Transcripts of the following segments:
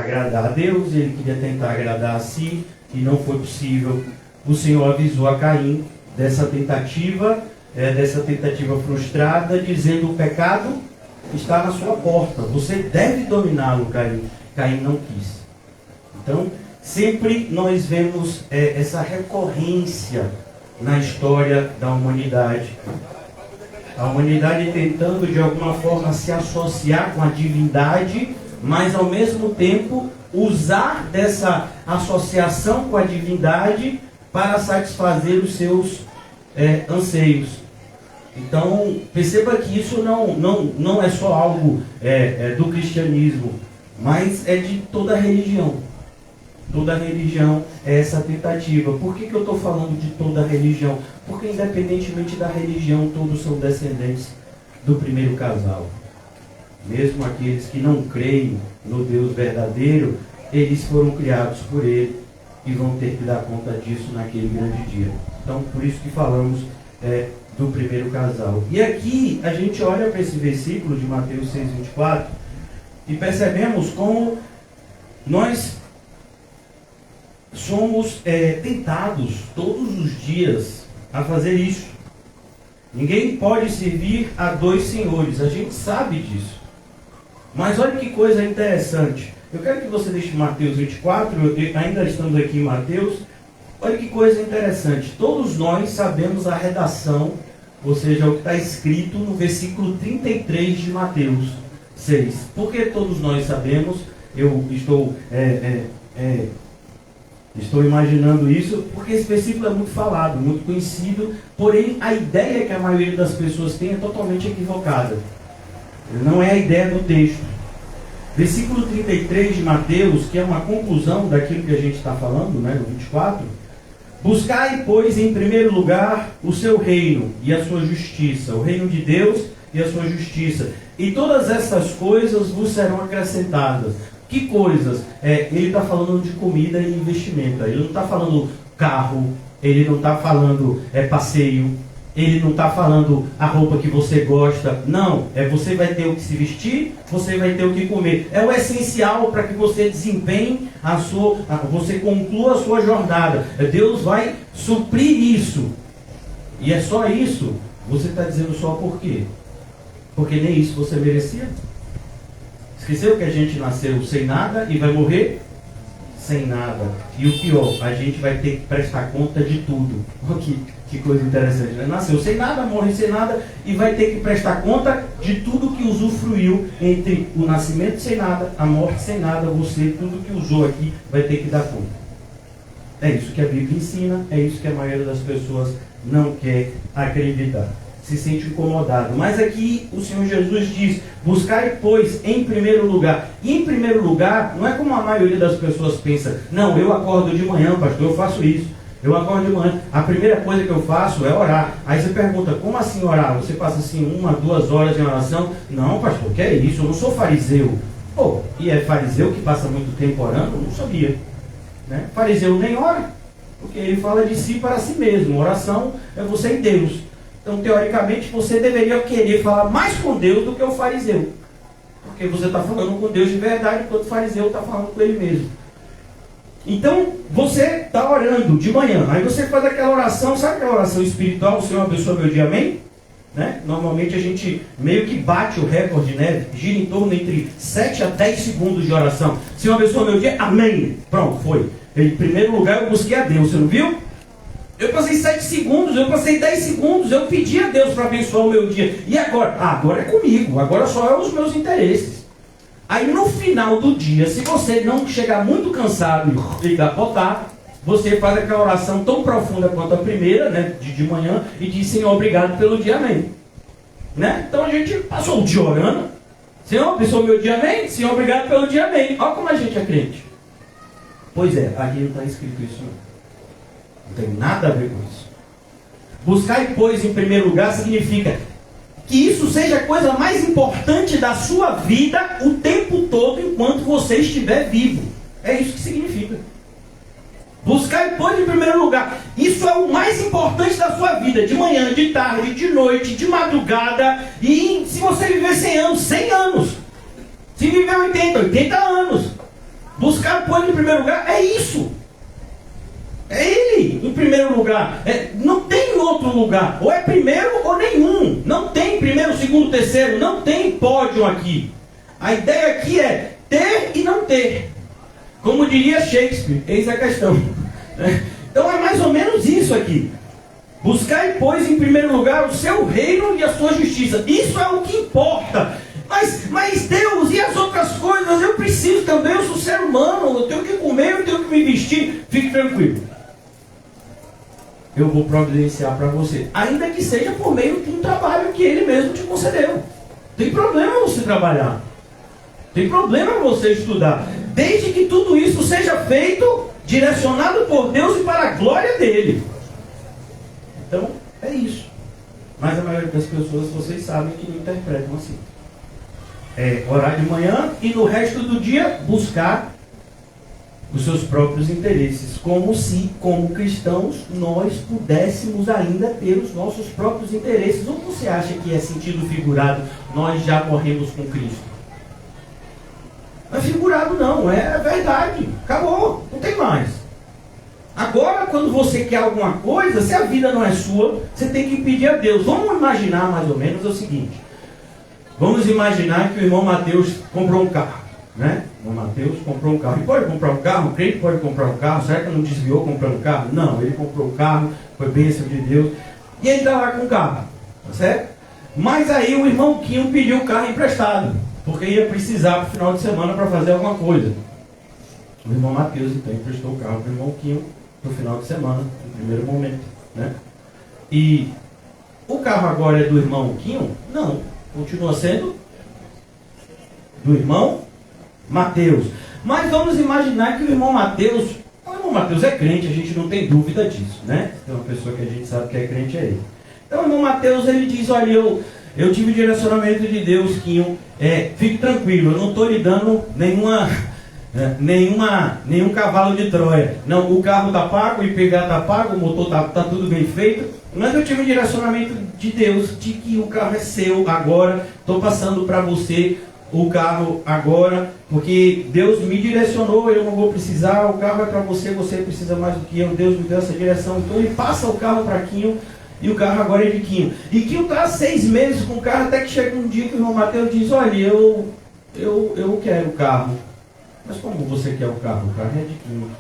agradar a Deus, ele queria tentar agradar a si, e não foi possível. O Senhor avisou a Caim dessa tentativa frustrada, dizendo: o pecado está na sua porta, você deve dominá-lo, Caim. Caim não quis. Então, sempre nós vemos essa recorrência na história da humanidade. A humanidade tentando de alguma forma se associar com a divindade, mas ao mesmo tempo usar dessa associação com a divindade para satisfazer os seus anseios. Então, perceba que isso não é só algo do cristianismo, mas é de toda a religião. Toda religião é essa tentativa. Por que eu estou falando de toda religião? Porque independentemente da religião, todos são descendentes do primeiro casal. Mesmo aqueles que não creem no Deus verdadeiro, eles foram criados por Ele e vão ter que dar conta disso naquele grande dia. Então, por isso que falamos do primeiro casal. E aqui a gente olha para esse versículo de Mateus 6,24 e percebemos como nós somos tentados todos os dias a fazer isso. Ninguém pode servir a dois senhores, a gente sabe disso. Mas olha que coisa interessante. Eu quero que você deixe Mateus 24, ainda estamos aqui em Mateus. Olha que coisa interessante. Todos nós sabemos a redação, ou seja, o que está escrito no versículo 33 de Mateus 6. Por que todos nós sabemos? Eu estou imaginando isso porque esse versículo é muito falado, muito conhecido, porém a ideia que a maioria das pessoas tem é totalmente equivocada. Não é a ideia do texto. Versículo 33 de Mateus, que é uma conclusão daquilo que a gente está falando, né, no 24. Buscai, pois, em primeiro lugar o seu reino e a sua justiça, o reino de Deus e a sua justiça, e todas essas coisas vos serão acrescentadas. Que coisas? Ele está falando de comida e investimento. Ele não está falando carro, ele não está falando passeio, ele não está falando a roupa que você gosta. Não, você vai ter o que se vestir, você vai ter o que comer. É o essencial para que você desempenhe você conclua a sua jornada. Deus vai suprir isso. E é só isso? Você está dizendo só por quê? Porque nem isso você merecia? Esqueceu que a gente nasceu sem nada e vai morrer sem nada. E o pior, a gente vai ter que prestar conta de tudo. Que coisa interessante, né? Nasceu sem nada, morre sem nada e vai ter que prestar conta de tudo que usufruiu entre o nascimento sem nada, a morte sem nada. Você, tudo que usou aqui, vai ter que dar conta. É isso que a Bíblia ensina, é isso que a maioria das pessoas não quer acreditar. Se sente incomodado. Mas aqui o Senhor Jesus diz: buscai, pois, em primeiro lugar. E em primeiro lugar, não é como a maioria das pessoas pensa. Não, eu acordo de manhã, pastor, eu faço isso. Eu acordo de manhã, a primeira coisa que eu faço é orar. Aí você pergunta: como assim orar? Você passa assim 1 a 2 horas em oração? Não, pastor, que é isso? Eu não sou fariseu. Pô, e é fariseu que passa muito tempo orando? Eu não sabia, né? Fariseu nem ora, porque ele fala de si para si mesmo. Oração é você e Deus. Então, teoricamente, você deveria querer falar mais com Deus do que o fariseu. Porque você está falando com Deus de verdade, enquanto o fariseu está falando com ele mesmo. Então, você está orando de manhã. Aí você faz aquela oração, sabe aquela oração espiritual? O Senhor abençoe meu dia, amém? Né? Normalmente a gente meio que bate o recorde, né? Gira em torno entre 7 a 10 segundos de oração. Senhor abençoe meu dia, amém. Pronto, foi. Em primeiro lugar eu busquei a Deus, você não viu? Eu passei 7 segundos, eu passei 10 segundos, eu pedi a Deus para abençoar o meu dia. E agora? Agora é comigo, agora só é os meus interesses. Aí no final do dia, se você não chegar muito cansado e capotar, você faz aquela oração tão profunda quanto a primeira, né, de manhã, e diz: Senhor, obrigado pelo dia, amém. Né? Então a gente passou o dia orando. Senhor, abençoa o meu dia, amém. Senhor, obrigado pelo dia, amém. Olha como a gente é crente. Pois é, aqui não está escrito isso não. Não tem nada a ver com isso. Buscar, pois, em primeiro lugar, significa que isso seja a coisa mais importante da sua vida o tempo todo enquanto você estiver vivo. É isso que significa. Buscar, pois, em primeiro lugar. Isso é o mais importante da sua vida. De manhã, de tarde, de noite, de madrugada. E se você viver 100 anos, 100 anos. Se viver 80 anos. Buscar o Ele em primeiro lugar é isso. É Ele em primeiro lugar. Não tem outro lugar. Ou é primeiro ou nenhum. Não tem primeiro, segundo, terceiro. Não tem pódio aqui. A ideia aqui é ter e não ter. Como diria Shakespeare, eis a questão. Então é mais ou menos isso aqui. Buscai, pois, em primeiro lugar o seu reino e a sua justiça. Isso é o que importa. Mas Deus, e as outras coisas? Eu preciso também, eu sou ser humano. Eu tenho que comer, eu tenho que me vestir. Fique tranquilo. Eu vou providenciar para você. Ainda que seja por meio de um trabalho que Ele mesmo te concedeu. Tem problema você trabalhar. Tem problema você estudar. Desde que tudo isso seja feito, direcionado por Deus e para a glória dEle. Então, é isso. Mas a maioria das pessoas, vocês sabem que não interpretam assim. Orar de manhã e no resto do dia buscar os seus próprios interesses. Como se, como cristãos, nós pudéssemos ainda ter os nossos próprios interesses. Ou você acha que é sentido figurado, nós já morremos com Cristo? Não é figurado não, é verdade. Acabou, não tem mais. Agora, quando você quer alguma coisa, se a vida não é sua, você tem que pedir a Deus. Vamos imaginar mais ou menos o seguinte. Vamos imaginar que o irmão Mateus comprou um carro, né? O irmão Mateus comprou um carro. E pode comprar um carro? O crente pode comprar um carro? Será que não desviou comprando um carro? Não, ele comprou o carro, foi bênção de Deus. E ele está lá com o carro, tá certo? Mas aí o irmão Quinho pediu o carro emprestado, porque ia precisar para o final de semana para fazer alguma coisa. O irmão Mateus então emprestou o carro para o irmão Quinho no final de semana, no primeiro momento, né? E o carro agora é do irmão Quinho? Não, continua sendo do irmão Mateus. Mas vamos imaginar que o irmão Mateus é crente, a gente não tem dúvida disso, né? Tem uma pessoa que a gente sabe que é crente, é ele. Então o irmão Mateus, ele diz, olha, eu tive direcionamento de Deus, Quinho, fique tranquilo, eu não estou lhe dando nenhum cavalo de Troia. Não, o carro está pago, o IPVA está pago, o motor tá tudo bem feito. Mas eu tive um direcionamento de Deus, de que o carro é seu agora. Estou passando para você o carro agora, porque Deus me direcionou, eu não vou precisar, o carro é para você, você precisa mais do que eu, Deus me deu essa direção. Então ele passa o carro para Quinho, e o carro agora é de Quinho. E Quinho está há 6 meses com o carro, até que chega um dia que o irmão Mateus diz, olha, eu quero o carro. Mas como você quer o carro? O carro é de Quinho.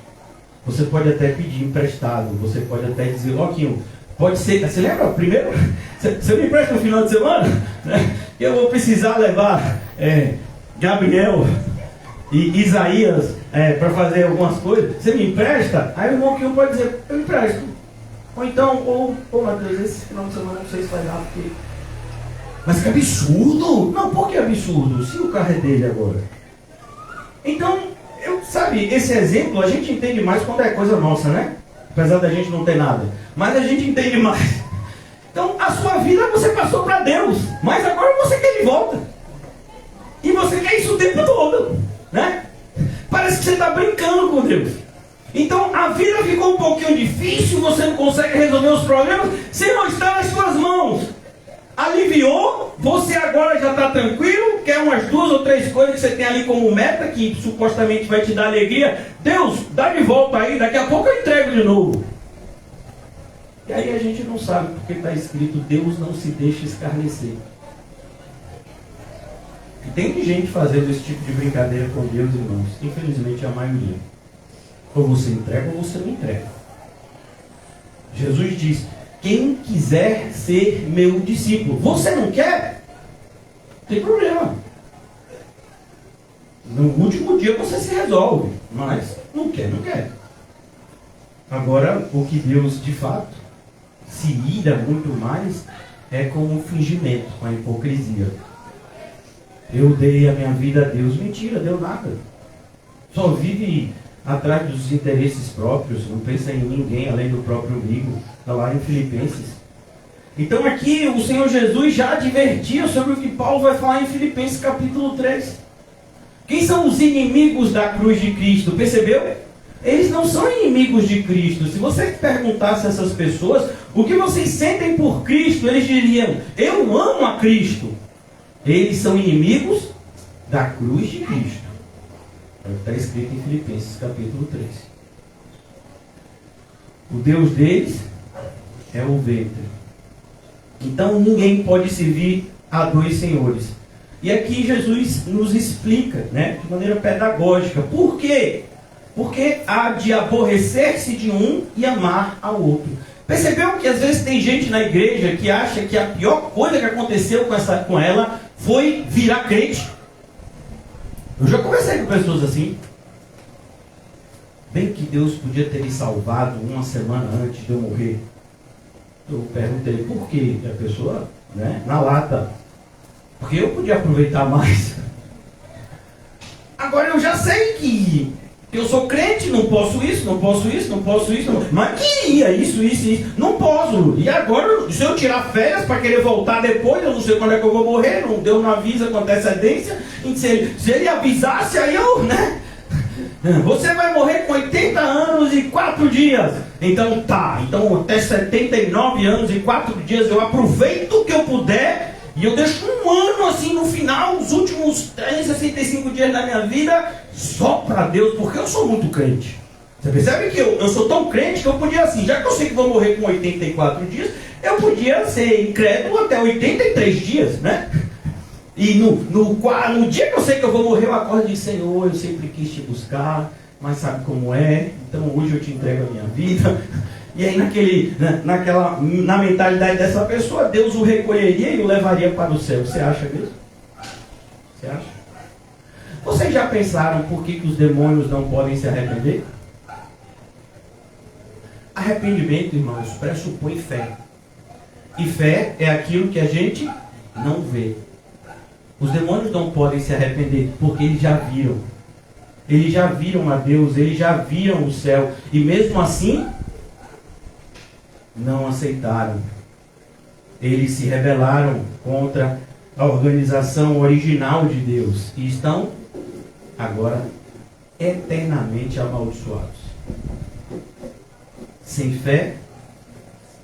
Você pode até pedir emprestado, você pode até dizer, ó Quinho, pode ser, você lembra primeiro? Você me empresta no final de semana? Eu vou precisar levar Gabriel e Isaías para fazer algumas coisas. Você me empresta? Aí o irmão Quinho pode dizer, eu empresto. Ou então, Mateus, esse final de semana não sei se vai dar, porque... Mas que absurdo! Não, por que absurdo? Se o carro é dele agora. Então, sabe, esse exemplo a gente entende mais quando é coisa nossa, né? Apesar da gente não ter nada. Mas a gente entende mais. Então, a sua vida você passou para Deus. Mas agora você quer de volta. E você quer isso o tempo todo, né? Parece que você está brincando com Deus. Então, a vida ficou um pouquinho difícil, você não consegue resolver os problemas, se não está nas suas mãos. Aliviou, você agora já está tranquilo, quer umas 2 ou 3 coisas que você tem ali como meta, que supostamente vai te dar alegria. Deus, dá de volta aí, daqui a pouco eu entrego de novo. E aí a gente não sabe porque está escrito, Deus não se deixa escarnecer. E tem gente fazendo esse tipo de brincadeira com Deus, irmãos. Infelizmente a maioria. Ou você entrega ou você não entrega. Jesus diz, quem quiser ser meu discípulo. Você não quer? Tem problema. No último dia você se resolve. Mas não quer, não quer. Agora, o que Deus de fato se ira muito mais é com o fingimento, com a hipocrisia. Eu dei a minha vida a Deus. Mentira, deu nada. Só vive atrás dos interesses próprios, não pensa em ninguém além do próprio umbigo. Está lá em Filipenses. Então aqui o Senhor Jesus já advertia sobre o que Paulo vai falar em Filipenses capítulo 3. Quem são os inimigos da cruz de Cristo? Percebeu? Eles não são inimigos de Cristo. Se você perguntasse a essas pessoas o que vocês sentem por Cristo, eles diriam, eu amo a Cristo. Eles são inimigos da cruz de Cristo. É o que está escrito em Filipenses capítulo 3. O Deus deles é o ventre. Então ninguém pode servir a dois senhores. E aqui Jesus nos explica, né, de maneira pedagógica. Por quê? Porque há de aborrecer-se de um e amar ao outro. Percebeu que às vezes tem gente na igreja que acha que a pior coisa que aconteceu com ela foi virar crente? Eu já conversei com pessoas assim. Bem que Deus podia ter me salvado uma semana antes de eu morrer. Eu perguntei por quê? E a pessoa, né, na lata. Porque eu podia aproveitar mais. Agora eu já sei que eu sou crente, não posso isso, não posso isso, não posso isso. Não... Mas queria isso. Não posso. E agora, se eu tirar férias para querer voltar depois, eu não sei quando é que eu vou morrer, Deus não avisa com antecedência. Se ele avisasse, aí eu, né? Você vai morrer com 80 anos e 4 dias. Então tá, então até 79 anos e 4 dias eu aproveito o que eu puder. E eu deixo um ano assim no final, os últimos 365 dias da minha vida, só para Deus, porque eu sou muito crente. Você percebe que eu sou tão crente que eu podia assim, já que eu sei que vou morrer com 84 dias, eu podia ser incrédulo até 83 dias, né? E no dia que eu sei que eu vou morrer, eu acordo e digo, Senhor, eu sempre quis te buscar, mas sabe como é, então hoje eu te entrego a minha vida. E aí na mentalidade dessa pessoa, Deus o recolheria e o levaria para o céu. Você acha mesmo? Você acha? Vocês já pensaram por que os demônios não podem se arrepender? Arrependimento, irmãos, pressupõe fé. E fé é aquilo que a gente não vê. Os demônios não podem se arrepender porque eles já viram. Eles já viram a Deus, eles já viram o céu. E mesmo assim, não aceitaram. Eles se rebelaram contra a organização original de Deus. E estão agora eternamente amaldiçoados. Sem fé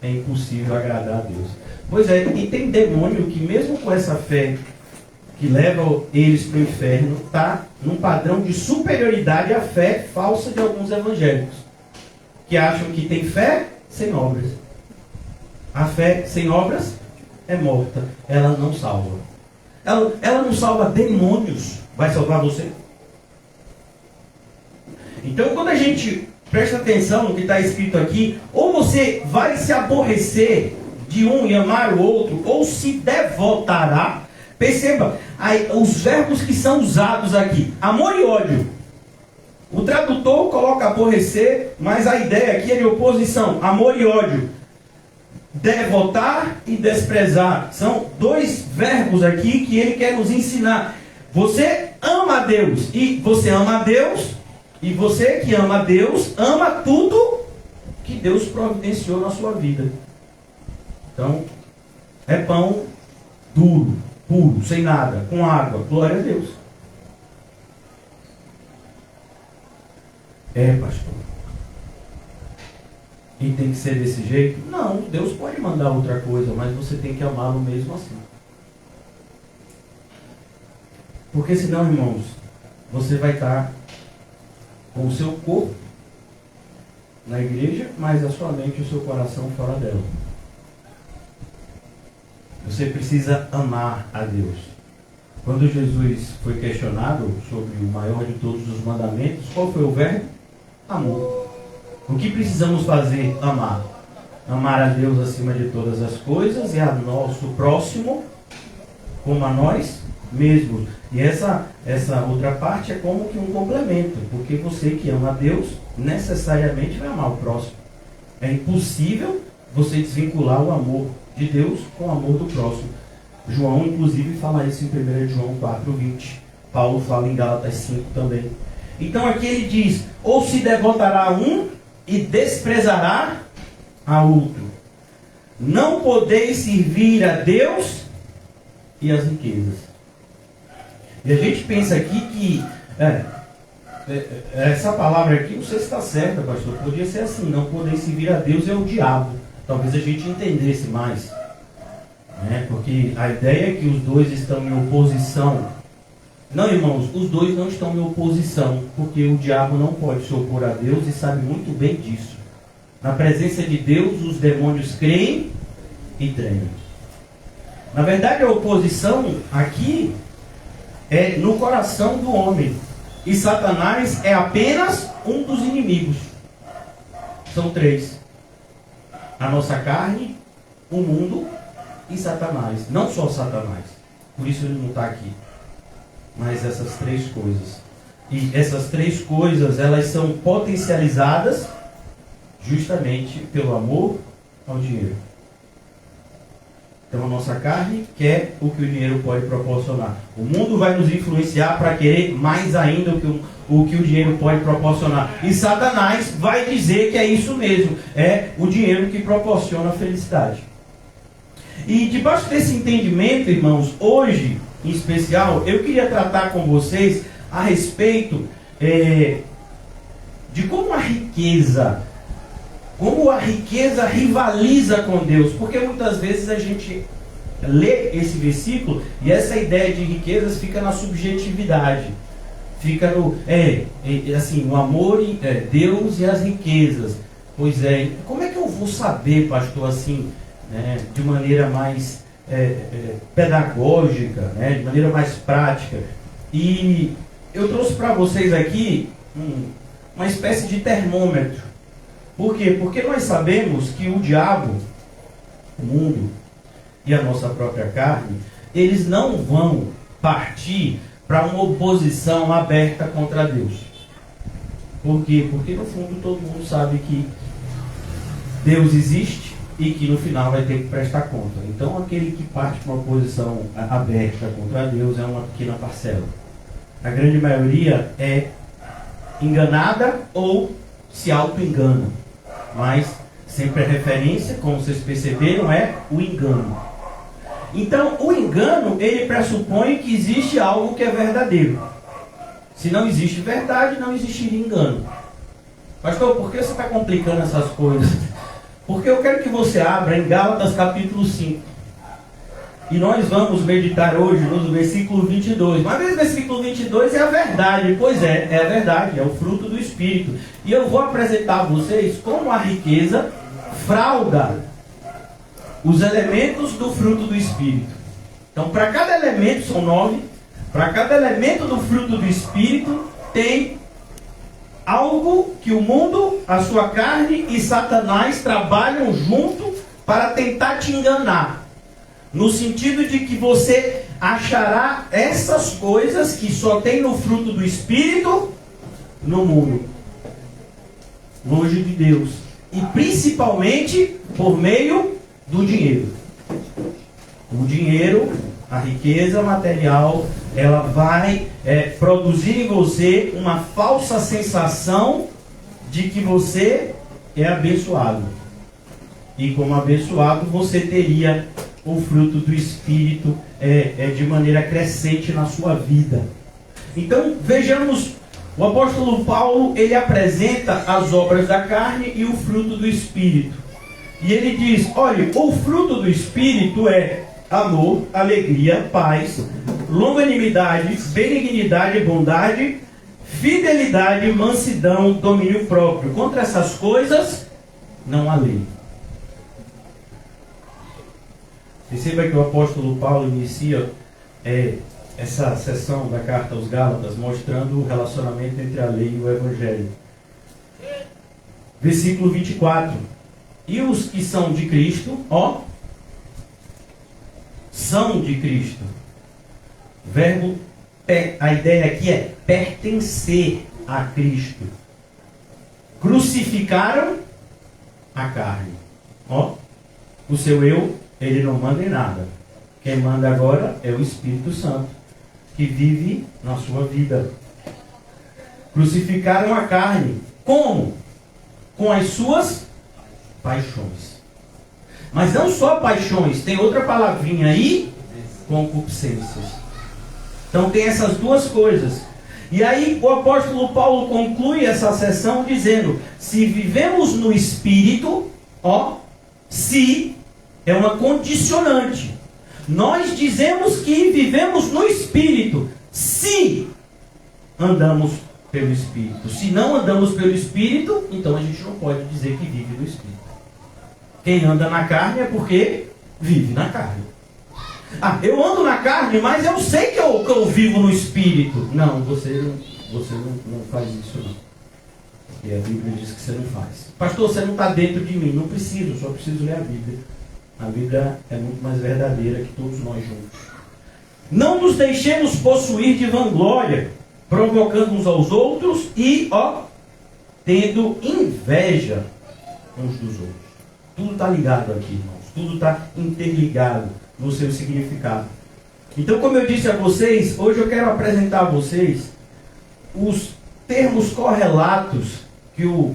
é impossível agradar a Deus. Pois é, e tem demônio que mesmo com essa fé que leva eles para o inferno, está num padrão de superioridade à fé falsa de alguns evangélicos, que acham que tem fé sem obras. A fé sem obras é morta, ela não salva. Ela não salva demônios, vai salvar você? Então quando a gente presta atenção no que está escrito aqui, ou você vai se aborrecer de um e amar o outro, ou se devotará. Perceba os verbos que são usados aqui: amor e ódio. O tradutor coloca aborrecer, mas a ideia aqui é de oposição: amor e ódio. Devotar e desprezar. São dois verbos aqui que ele quer nos ensinar. Você ama a Deus, e você ama a Deus, e você que ama a Deus, ama tudo que Deus providenciou na sua vida. Então, é pão duro, puro, sem nada, com água. Glória a Deus. Pastor. E tem que ser desse jeito? Não, Deus pode mandar outra coisa, mas você tem que amá-lo mesmo assim. Porque senão, irmãos, você vai estar com o seu corpo na igreja, mas a sua mente e o seu coração fora dela. Você precisa amar a Deus. Quando Jesus foi questionado sobre o maior de todos os mandamentos, qual foi o verbo? Amor. O que precisamos fazer? Amar. Amar a Deus acima de todas as coisas e a nosso próximo como a nós mesmos. E essa outra parte é como que um complemento, porque você que ama a Deus necessariamente vai amar o próximo. É impossível você desvincular o amor de Deus com o amor do próximo. João, inclusive, fala isso em 1 João 4:20. Paulo fala em Gálatas 5 também. Então aqui ele diz: ou se devotará a um e desprezará a outro. Não podeis servir a Deus e as riquezas. E a gente pensa aqui que essa palavra aqui, não sei se está certa, pastor. Podia ser assim: não podeis servir a Deus e ao diabo. Talvez a gente entendesse mais, né? Porque a ideia é que os dois estão em oposição. Não, irmãos, os dois não estão em oposição, porque o diabo não pode se opor a Deus e sabe muito bem disso. Na presença de Deus, os demônios creem e tremem. Na verdade, a oposição aqui é no coração do homem. E Satanás é apenas um dos inimigos. São três: a nossa carne, o mundo e Satanás. Não só Satanás. Por isso ele não está aqui. Mas essas três coisas. E essas três coisas, elas são potencializadas justamente pelo amor ao dinheiro. Então a nossa carne quer o que o dinheiro pode proporcionar. O mundo vai nos influenciar para querer mais ainda o que o dinheiro pode proporcionar. E Satanás vai dizer que é isso mesmo. É o dinheiro que proporciona a felicidade. E debaixo desse entendimento, irmãos, hoje, em especial, eu queria tratar com vocês a respeito de como a riqueza rivaliza com Deus. Porque muitas vezes a gente lê esse versículo e essa ideia de riquezas fica na subjetividade. Fica no assim, o amor, Deus e as riquezas. Pois é, como é que eu vou saber, pastor, assim, né, de maneira mais pedagógica, né, de maneira mais prática? E eu trouxe para vocês aqui uma espécie de termômetro. Por quê? Porque nós sabemos que o diabo, o mundo e a nossa própria carne, eles não vão partir para uma oposição aberta contra Deus. Por quê? Porque no fundo todo mundo sabe que Deus existe e que no final vai ter que prestar conta. Então aquele que parte para uma oposição aberta contra Deus é uma pequena parcela. A grande maioria é enganada ou se auto-engana. Mas sempre a referência, como vocês perceberam, é o engano. Então, o engano, ele pressupõe que existe algo que é verdadeiro. Se não existe verdade, não existiria engano. Pastor, por que você está complicando essas coisas? Porque eu quero que você abra em Gálatas capítulo 5. E nós vamos meditar hoje no versículo 22. Mas esse versículo 22 é a verdade. Pois é a verdade, é o fruto do Espírito. E eu vou apresentar a vocês como a riqueza frauda os elementos do fruto do Espírito. Então, para cada elemento, são 9, para cada elemento do fruto do Espírito, tem algo que o mundo, a sua carne e Satanás trabalham junto para tentar te enganar. No sentido de que você achará essas coisas que só tem no fruto do Espírito no mundo, longe de Deus. E principalmente por meio do dinheiro. O dinheiro, a riqueza material, ela vai produzir em você uma falsa sensação de que você é abençoado. E como abençoado, você teria o fruto do Espírito de maneira crescente na sua vida. Então, vejamos, o apóstolo Paulo, ele apresenta as obras da carne e o fruto do Espírito. E ele diz, olha, o fruto do Espírito é amor, alegria, paz, longanimidade, benignidade, bondade, fidelidade, mansidão, domínio próprio. Contra essas coisas, não há lei. Perceba que o apóstolo Paulo inicia essa seção da carta aos Gálatas mostrando o relacionamento entre a lei e o Evangelho. Versículo 24. E os que são de Cristo, são de Cristo. Verbo, a ideia aqui é pertencer a Cristo. Crucificaram a carne. O seu eu, ele não manda em nada. Quem manda agora é o Espírito Santo, que vive na sua vida. Crucificaram a carne. Como? Com as suas paixões. Mas não só paixões, tem outra palavrinha aí, concupiscências. Então tem essas duas coisas. E aí o apóstolo Paulo conclui essa sessão dizendo, se vivemos no Espírito, se é uma condicionante. Nós dizemos que vivemos no Espírito. Se andamos pelo Espírito. Se não andamos pelo Espírito, então a gente não pode dizer que vive no Espírito. Quem anda na carne é porque vive na carne. Ah, eu ando na carne, mas eu sei que eu vivo no Espírito. Não, você não faz isso não. Porque a Bíblia diz que você não faz. Pastor, você não está dentro de mim. Não preciso, só preciso ler a Bíblia. A Bíblia é muito mais verdadeira que todos nós juntos. Não nos deixemos possuir de vanglória, provocando uns aos outros e, tendo inveja uns dos outros. Tudo está ligado aqui, irmãos. Tudo está interligado no seu significado. Então, como eu disse a vocês, hoje eu quero apresentar a vocês os termos correlatos que o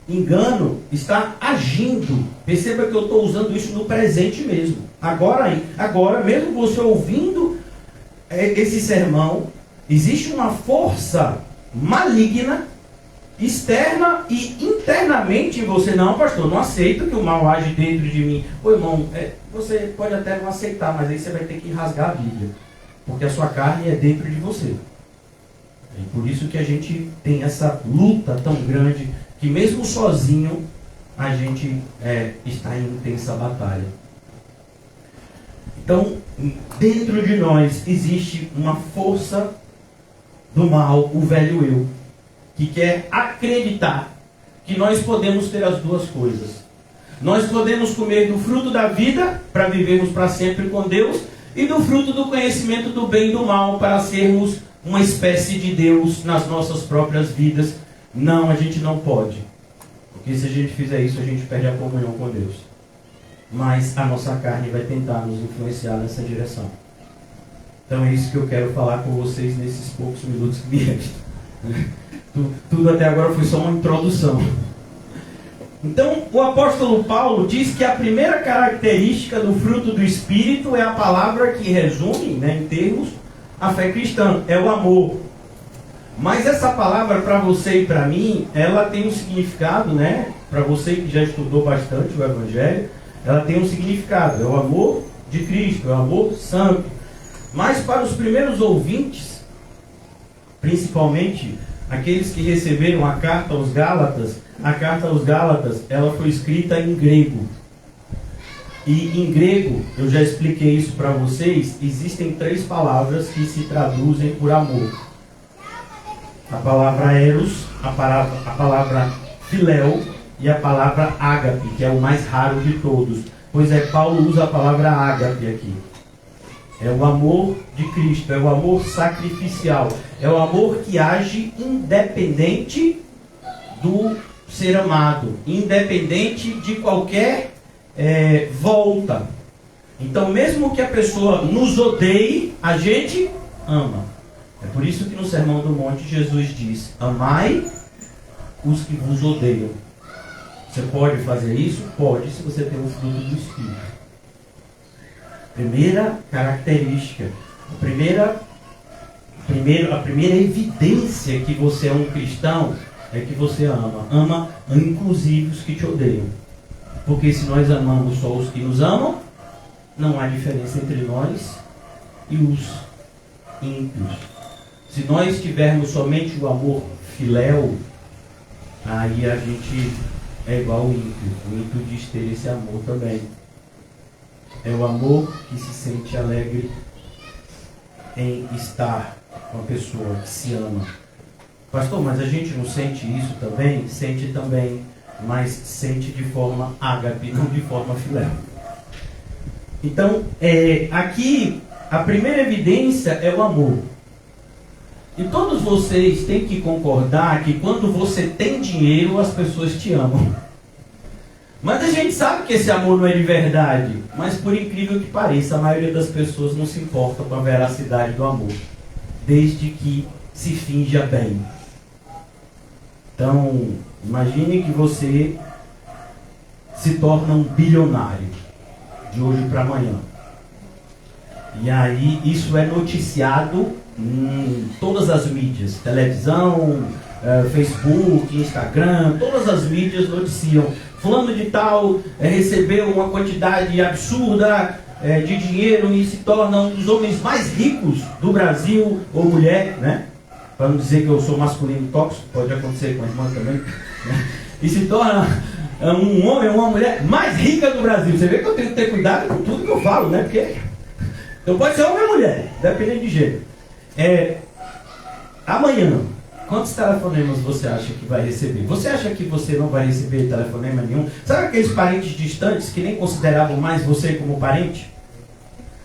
engano está agindo. Perceba que eu estou usando isso no presente mesmo. Agora, mesmo você ouvindo esse sermão, existe uma força maligna, externa e internamente em você. Não, pastor, não aceito que o mal age dentro de mim. Ô irmão, você pode até não aceitar, mas aí você vai ter que rasgar a Bíblia. Porque a sua carne é dentro de você. E por isso que a gente tem essa luta tão grande, que mesmo sozinho, a gente está em intensa batalha. Então, dentro de nós existe uma força do mal, o velho eu, que quer acreditar que nós podemos ter as duas coisas. Nós podemos comer do fruto da vida para vivermos para sempre com Deus e do fruto do conhecimento do bem e do mal para sermos uma espécie de Deus nas nossas próprias vidas. Não, a gente não pode. Porque se a gente fizer isso, a gente perde a comunhão com Deus. Mas a nossa carne vai tentar nos influenciar nessa direção. Então é isso que eu quero falar com vocês nesses poucos minutos que me restam. Tudo até agora foi só uma introdução. Então o apóstolo Paulo diz que a primeira característica do fruto do Espírito é a palavra que resume, em termos, a fé cristã, é o amor. Mas essa palavra para você e para mim, ela tem um significado, para você que já estudou bastante o Evangelho, ela tem um significado, é o amor de Cristo, é o amor santo. Mas para os primeiros ouvintes, principalmente aqueles que receberam a carta aos Gálatas, ela foi escrita em grego. E em grego, eu já expliquei isso para vocês, existem 3 palavras que se traduzem por amor. A palavra eros, a palavra filéu e a palavra ágape, que é o mais raro de todos. Pois Paulo usa a palavra ágape aqui. É o amor de Cristo, é o amor sacrificial. É o amor que age independente do ser amado, independente de qualquer volta. Então, mesmo que a pessoa nos odeie, a gente ama. É por isso que no Sermão do Monte Jesus diz: amai os que vos odeiam. Você pode fazer isso? Pode, se você tem o fruto do Espírito. Primeira característica, a primeira evidência que você é um cristão é que você ama. Ama inclusive os que te odeiam. Porque se nós amamos só os que nos amam, não há diferença entre nós e os ímpios. Se nós tivermos somente o amor filéu, aí a gente é igual ao ímpio. O ímpio diz ter esse amor também. É o amor que se sente alegre em estar com a pessoa que se ama. Pastor, mas a gente não sente isso também? Sente também, mas sente de forma ágape, não de forma filéu. Então, aqui, a primeira evidência é o amor. E todos vocês têm que concordar que quando você tem dinheiro, as pessoas te amam. Mas a gente sabe que esse amor não é de verdade. Mas por incrível que pareça, a maioria das pessoas não se importa com a veracidade do amor, desde que se finja bem. Então, imagine que você se torna um bilionário de hoje para amanhã. E aí isso é noticiado em todas as mídias, televisão, Facebook, Instagram, todas as mídias noticiam. Fulano de tal recebeu uma quantidade absurda de dinheiro e se torna um dos homens mais ricos do Brasil, ou mulher, né? Para não dizer que eu sou masculino tóxico, pode acontecer com a irmã também, né? E se torna um homem ou uma mulher mais rica do Brasil. Você vê que eu tenho que ter cuidado com tudo que eu falo, né? Porque então pode ser homem ou mulher, dependendo de gênero. Amanhã, quantos telefonemas você acha que vai receber? Você acha que você não vai receber telefonema nenhum? Sabe aqueles parentes distantes que nem consideravam mais você como parente?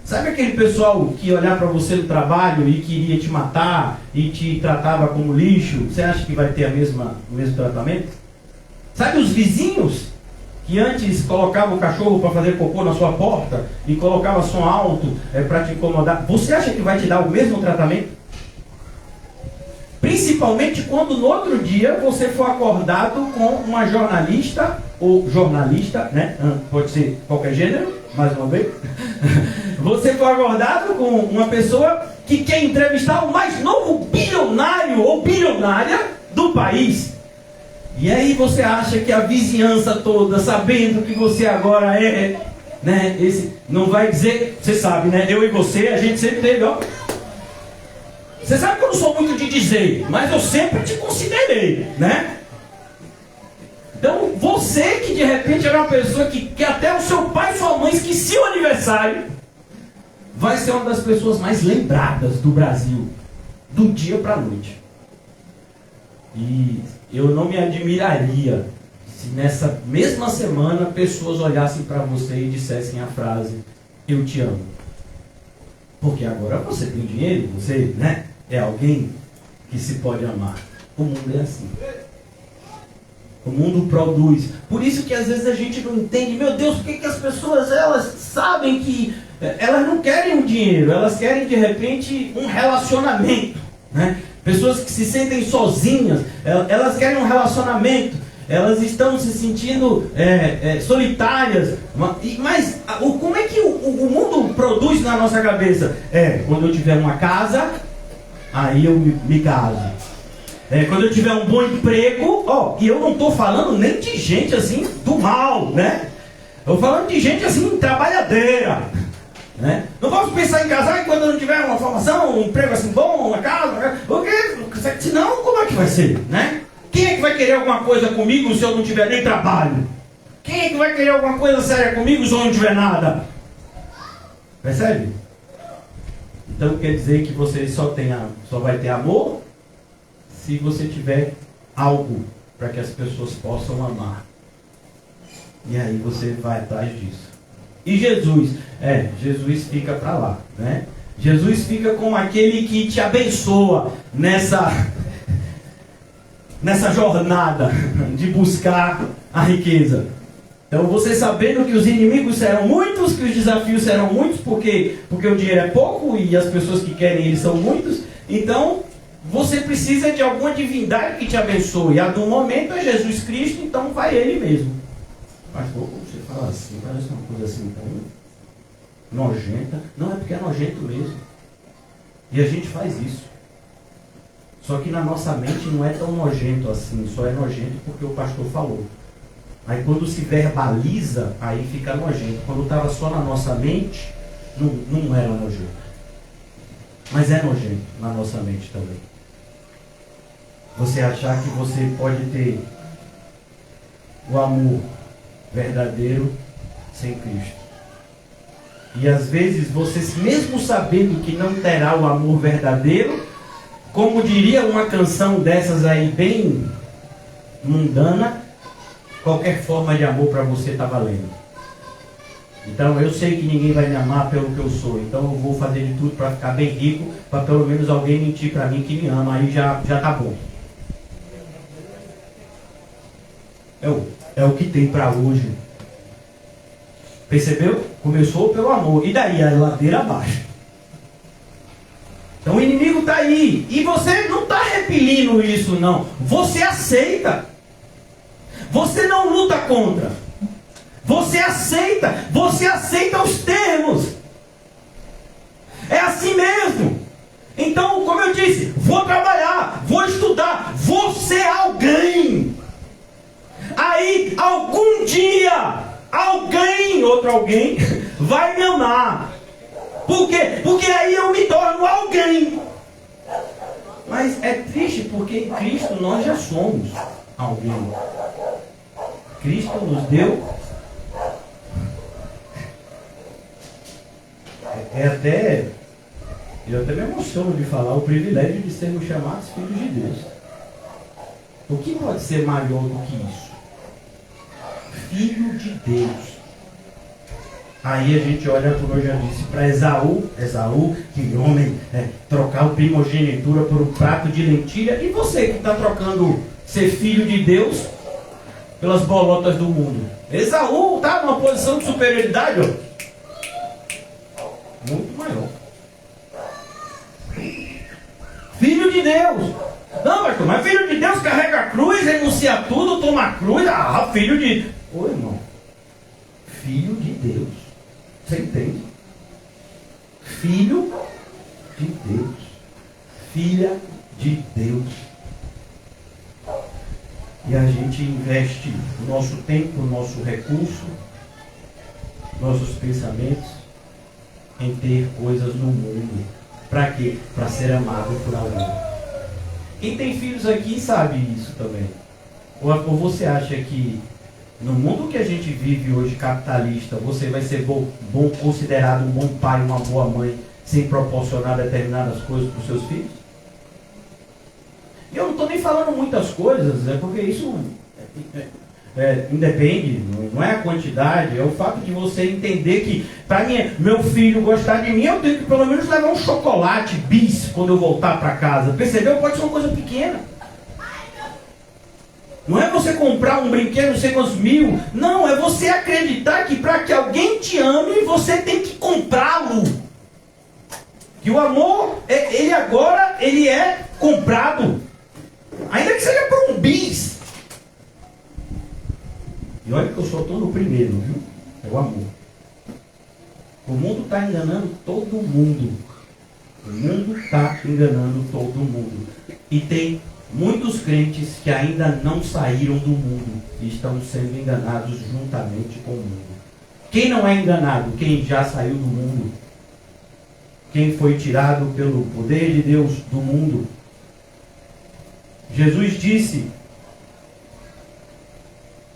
Sabe aquele pessoal que olhava para você no trabalho e queria te matar e te tratava como lixo? Você acha que vai ter o mesmo tratamento? Sabe os vizinhos que antes colocavam o cachorro para fazer cocô na sua porta e colocava som alto para te incomodar? Você acha que vai te dar o mesmo tratamento? Principalmente quando no outro dia você for acordado com uma jornalista ou jornalista, né? Pode ser qualquer gênero, mais uma vez. Você for acordado com uma pessoa que quer entrevistar o mais novo bilionário ou bilionária do país. E aí você acha que a vizinhança toda, sabendo que você agora né? Não vai dizer, você sabe, né? Eu e você, a gente sempre teve, ó. Você sabe que eu não sou muito de dizer, mas eu sempre te considerei, né? Então, você que de repente era uma pessoa que até o seu pai e sua mãe esqueciam o aniversário, vai ser uma das pessoas mais lembradas do Brasil, do dia para a noite. E eu não me admiraria se nessa mesma semana pessoas olhassem para você e dissessem a frase, eu te amo. Porque agora você tem dinheiro, você, né? É alguém que se pode amar. O mundo é assim. O mundo produz. Por isso que às vezes a gente não entende. Meu Deus, por que as pessoas, elas sabem que elas não querem o dinheiro. Elas querem de repente um relacionamento, né? Pessoas que se sentem sozinhas. Elas querem um relacionamento. Elas estão se sentindo solitárias. Mas como é que o mundo produz na nossa cabeça? Quando eu tiver uma casa, aí eu me caso. Quando eu tiver um bom emprego, e eu não estou falando nem de gente assim do mal, né? Eu estou falando de gente assim, trabalhadeira, né? Não posso pensar em casar quando eu não tiver uma formação, um emprego assim bom, uma casa, né? Porque senão como é que vai ser, né? Quem é que vai querer alguma coisa comigo se eu não tiver nem trabalho? Quem é que vai querer alguma coisa séria comigo se eu não tiver nada? Percebe? Então quer dizer que você só vai ter amor se você tiver algo para que as pessoas possam amar. E aí você vai atrás disso. E Jesus fica para lá, né? Jesus fica como aquele que te abençoa nessa jornada de buscar a riqueza. Então você sabendo que os inimigos serão muitos, que os desafios serão muitos, porque o dinheiro é pouco e as pessoas que querem ele são muitos, então você precisa de alguma divindade que te abençoe. A do momento é Jesus Cristo, então vai ele mesmo. Mas você fala assim, parece uma coisa assim tão nojenta. Não, é porque é nojento mesmo. E a gente faz isso. Só que na nossa mente não é tão nojento assim, só é nojento porque o pastor falou. Aí quando se verbaliza, aí fica nojento. Quando estava só na nossa mente, não era nojento. Mas é nojento na nossa mente também. Você achar que você pode ter o amor verdadeiro sem Cristo. E às vezes você, mesmo sabendo que não terá o amor verdadeiro, como diria uma canção dessas aí bem mundana, qualquer forma de amor para você está valendo. Então eu sei que ninguém vai me amar pelo que eu sou, então eu vou fazer de tudo para ficar bem rico, para pelo menos alguém mentir para mim que me ama, aí já tá bom. É o que tem para hoje. Percebeu? Começou pelo amor, e daí a ladeira abaixo. Então o inimigo está aí, e você não está repelindo isso não, você aceita. Você não luta contra. Você aceita os termos. É assim mesmo. Então, como eu disse, vou trabalhar, vou estudar, vou ser alguém. Aí, algum dia, alguém outro alguém vai me amar. Por quê? Porque aí eu me torno alguém. Mas é triste porque em Cristo nós já somos alguém. Cristo nos deu. Eu até me emociono de falar o privilégio de sermos chamados filhos de Deus. O que pode ser maior do que isso? Filho de Deus. Aí a gente olha, como eu já disse, para Esaú, que homem, trocar o primogenitura por um prato de lentilha. E você que está trocando ser filho de Deus pelas bolotas do mundo? Esaú está numa posição de superioridade, ó, muito maior. Filho de Deus. Não, pastor, mas filho de Deus carrega a cruz, renuncia tudo, toma a cruz. Ah, filho de... Ô, irmão, filho de Deus. Você entende? Filho de Deus. Filha de Deus. E a gente investe o nosso tempo, o nosso recurso, nossos pensamentos em ter coisas no mundo. Para quê? Para ser amado por alguém. Quem tem filhos aqui sabe isso também. Ou você acha que no mundo que a gente vive hoje, capitalista, você vai ser bom, considerado um bom pai, uma boa mãe, sem proporcionar determinadas coisas para os seus filhos? E eu não estou nem falando muitas coisas, porque isso independe, não é a quantidade, é o fato de você entender que, para meu filho gostar de mim, eu tenho que pelo menos levar um chocolate bis quando eu voltar para casa. Percebeu? Pode ser uma coisa pequena. Não é você comprar um brinquedo, não sei quantos mil. Não, é você acreditar que para que alguém te ame, você tem que comprá-lo. Que o amor, ele é comprado. Ainda que seja por um bis. E olha que eu só estou no primeiro, viu? É o amor. O mundo está enganando todo mundo. O mundo está enganando todo mundo. E tem muitos crentes que ainda não saíram do mundo e estão sendo enganados juntamente com o mundo. Quem não é enganado? Quem já saiu do mundo. Quem foi tirado pelo poder de Deus do mundo. Jesus disse: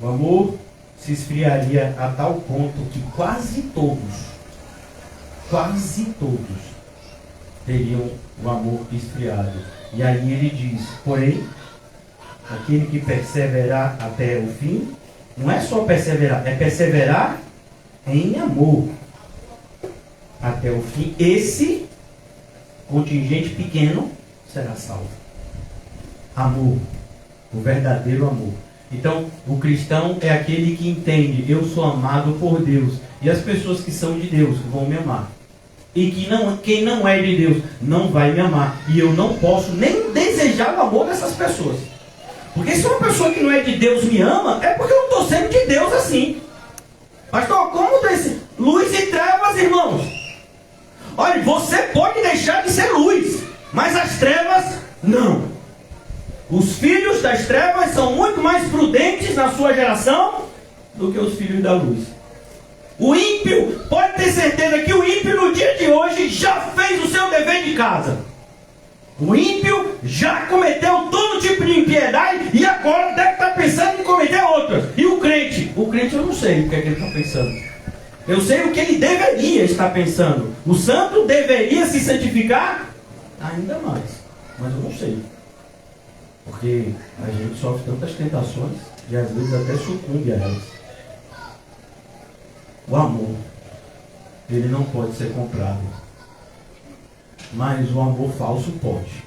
o amor se esfriaria a tal ponto que quase todos teriam o amor esfriado. E aí ele diz: porém, aquele que perseverar até o fim, não é só perseverar, é perseverar em amor até o fim. Esse contingente pequeno será salvo. Amor, o verdadeiro amor. Então, o cristão é aquele que entende: eu sou amado por Deus, e as pessoas que são de Deus vão me amar. E quem não é de Deus não vai me amar. E eu não posso nem desejar o amor dessas pessoas. Porque se uma pessoa que não é de Deus me ama, é porque eu não estou sendo de Deus assim. Pastor, como desse? Luz e trevas, irmãos. Olha, você pode deixar de ser luz, mas as trevas não. Os filhos das trevas são muito mais prudentes na sua geração do que os filhos da luz. O ímpio, pode ter certeza que o ímpio no dia de hoje já fez o seu dever de casa. O ímpio já cometeu todo tipo de impiedade e agora deve estar pensando em cometer outras. E o crente eu não sei o que é que ele está pensando. Eu sei o que ele deveria estar pensando. O santo deveria se santificar ainda mais, mas eu não sei. Porque a gente sofre tantas tentações e às vezes até sucumbe a elas. O amor, ele não pode ser comprado. Mas o amor falso pode.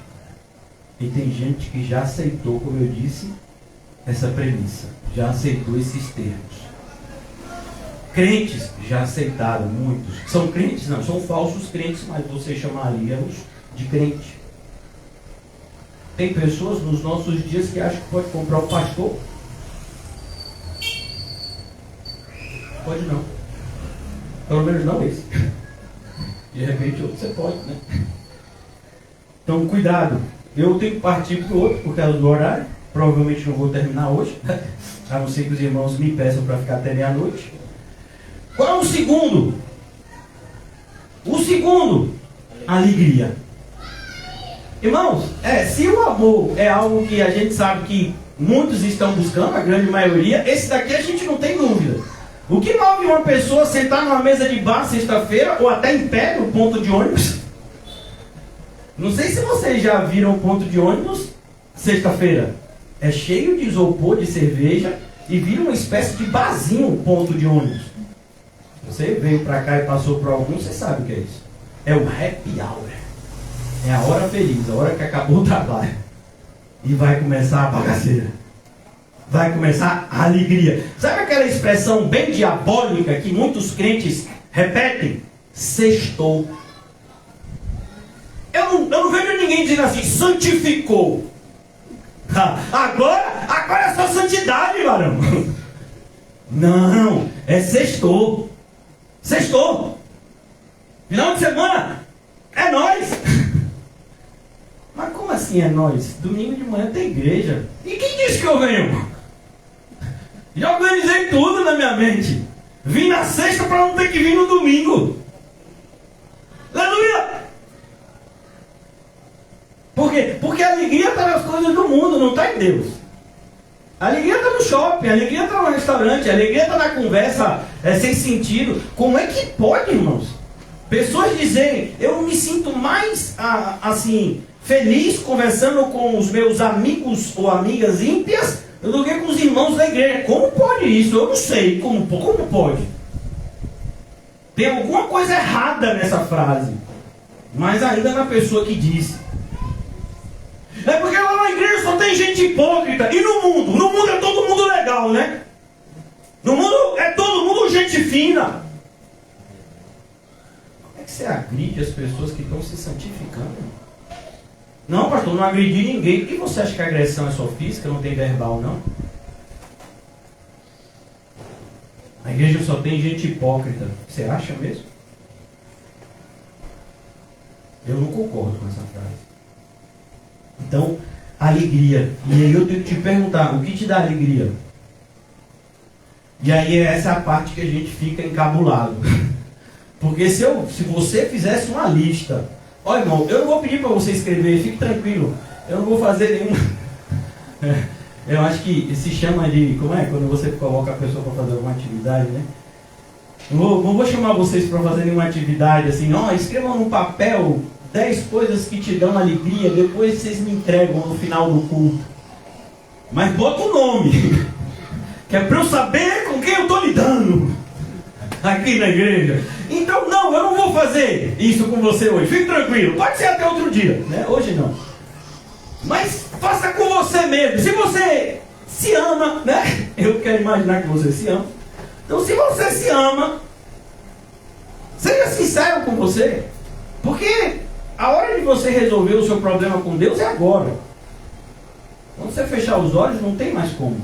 E tem gente que já aceitou, como eu disse, essa premissa. Já aceitou esses termos. Crentes já aceitaram, muitos. São crentes? Não, são falsos crentes, mas você chamaria-os de crente. Tem pessoas nos nossos dias que acham que pode comprar um pastor. Pode não. Pelo menos não esse. De repente outro você pode, né? Então cuidado. Eu tenho que partir para o outro por causa do horário. Provavelmente não vou terminar hoje. A não ser que os irmãos me peçam para ficar até meia-noite. Qual é o segundo? O segundo, alegria. Irmãos, se o amor é algo que a gente sabe que muitos estão buscando, a grande maioria, esse daqui a gente não tem dúvida. O que move uma pessoa sentar numa mesa de bar sexta-feira, ou até em pé no ponto de ônibus? Não sei se vocês já viram o ponto de ônibus sexta-feira. É cheio de isopor, de cerveja, e vira uma espécie de barzinho o ponto de ônibus. Você veio pra cá e passou por algum, você sabe o que é isso. É o happy hour. É a hora feliz, a hora que acabou o trabalho. E vai começar a bagaceira. Vai começar a alegria. Sabe aquela expressão bem diabólica que muitos crentes repetem? Sextou. Eu não vejo ninguém dizendo assim, santificou. Agora é só santidade, varão. Não, é sextou. Sextou. Final de semana é nós. Mas como assim é nós? Domingo de manhã tem igreja. E quem disse que eu venho? Já organizei tudo na minha mente. Vim na sexta para não ter que vir no domingo. Aleluia! Por quê? Porque a alegria está nas coisas do mundo, não está em Deus. A alegria está no shopping, a alegria está no restaurante, a alegria está na conversa sem sentido. Como é que pode, irmãos? Pessoas dizerem, eu me sinto mais assim, feliz conversando com os meus amigos ou amigas ímpias do que com os irmãos da igreja. Como pode isso? Eu não sei. Como pode? Tem alguma coisa errada nessa frase. Mas ainda na pessoa que disse. É porque lá na igreja só tem gente hipócrita. E no mundo? No mundo é todo mundo legal, né? No mundo é todo mundo gente fina. Como é que você agride as pessoas que estão se santificando? Não, pastor, não agredi ninguém. E você acha que a agressão é só física, não tem verbal, não? A igreja só tem gente hipócrita. Você acha mesmo? Eu não concordo com essa frase. Então, alegria. E aí eu tenho que te perguntar, o que te dá alegria? E aí essa é a parte que a gente fica encabulado. Porque se você fizesse uma lista... Olha, irmão, eu não vou pedir para você escrever, fique tranquilo. Eu não vou fazer nenhum... Eu acho que se chama de... Como é? Quando você coloca a pessoa para fazer alguma atividade, né? Não vou chamar vocês para fazer nenhuma atividade assim, não, escrevam no papel 10 coisas que te dão alegria, depois vocês me entregam no final do culto. Mas bota o nome, que é para eu saber com quem eu estou lidando aqui na igreja. Então, não, eu não vou fazer isso com você hoje, fique tranquilo, pode ser até outro dia, né? Hoje não. Mas faça com você mesmo. Se você se ama, né? Eu quero imaginar que você se ama. Então, se você se ama, seja sincero com você. Porque a hora de você resolver o seu problema com Deus é agora. Quando você fechar os olhos, não tem mais como.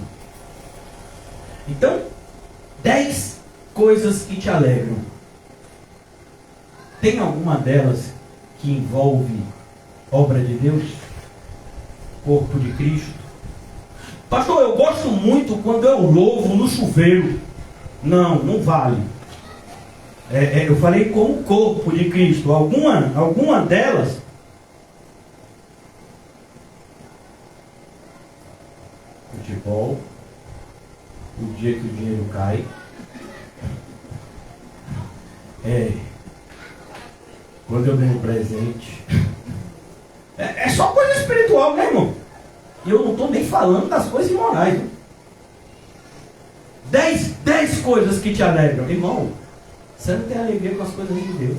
Então, 10 coisas que te alegram. Tem alguma delas que envolve obra de Deus? Corpo de Cristo? Pastor, eu gosto muito quando eu louvo no chuveiro. Não vale. Eu falei como corpo de Cristo. Alguma delas? Futebol. O dia que o dinheiro cai. Quando eu ganho presente. É só coisa espiritual, né, irmão? E eu não estou nem falando das coisas imorais. Né? 10 coisas que te alegram. Irmão, você não tem alegria com as coisas de Deus.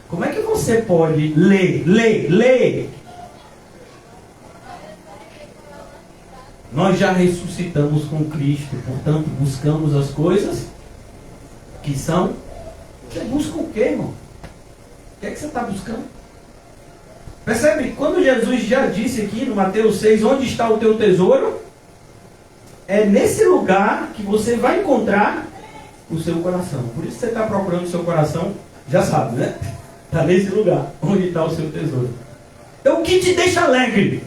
Como é que você pode ler? Nós já ressuscitamos com Cristo, portanto buscamos as coisas que são... Você busca o quê, irmão? O que é que você está buscando? Percebe? Quando Jesus já disse aqui no Mateus 6, onde está o teu tesouro? É nesse lugar que você vai encontrar o seu coração. Por isso você está procurando o seu coração, já sabe, né? Está nesse lugar, onde está o seu tesouro. Então o que te deixa alegre?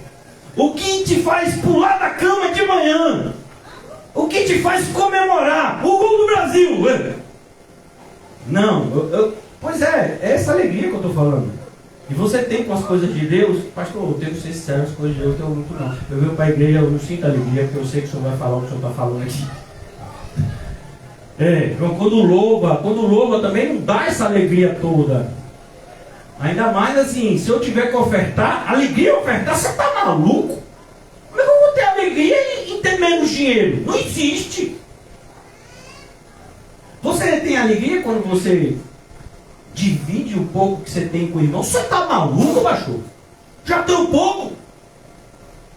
O que te faz pular da cama de manhã? O que te faz comemorar o gol do Brasil? Não, pois é essa alegria que eu estou falando. E você tem com as coisas de Deus, pastor, eu tenho que ser sincero, as coisas de Deus eu tenho muito não. Eu venho para a igreja, eu não sinto alegria, porque eu sei que o senhor vai falar o que o senhor está falando aqui. Quando louva também não dá essa alegria toda. Ainda mais assim, se eu tiver que ofertar, alegria ofertar, você está maluco? Como é que eu vou ter alegria em ter menos dinheiro? Não existe. Você tem alegria quando você divide o pouco que você tem com o irmão? Você está maluco, pastor? Já tem um pouco?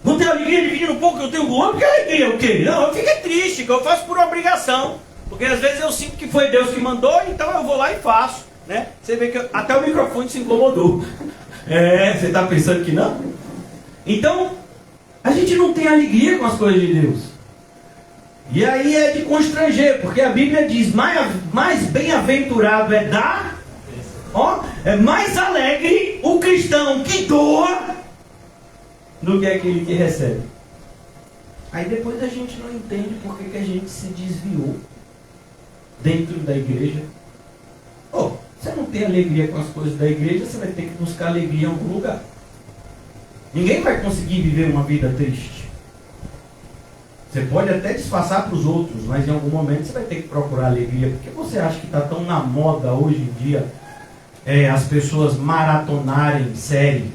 Vou ter alegria dividindo um pouco que eu tenho com o outro? Que alegria o quê? Não, eu fico triste, que eu faço por obrigação. Porque às vezes eu sinto que foi Deus que mandou, então eu vou lá e faço. Né? Você vê que até o microfone se incomodou. Você está pensando que não? Então, a gente não tem alegria com as coisas de Deus. E aí é de constranger, porque a Bíblia diz, mais bem-aventurado é dar, é mais alegre o cristão que doa do que aquele que recebe. Aí depois a gente não entende por que a gente se desviou dentro da igreja. Você não tem alegria com as coisas da igreja, você vai ter que buscar alegria em algum lugar. Ninguém vai conseguir viver uma vida triste. Você pode até disfarçar para os outros, mas em algum momento você vai ter que procurar alegria. Por que você acha que está tão na moda hoje em dia as pessoas maratonarem série?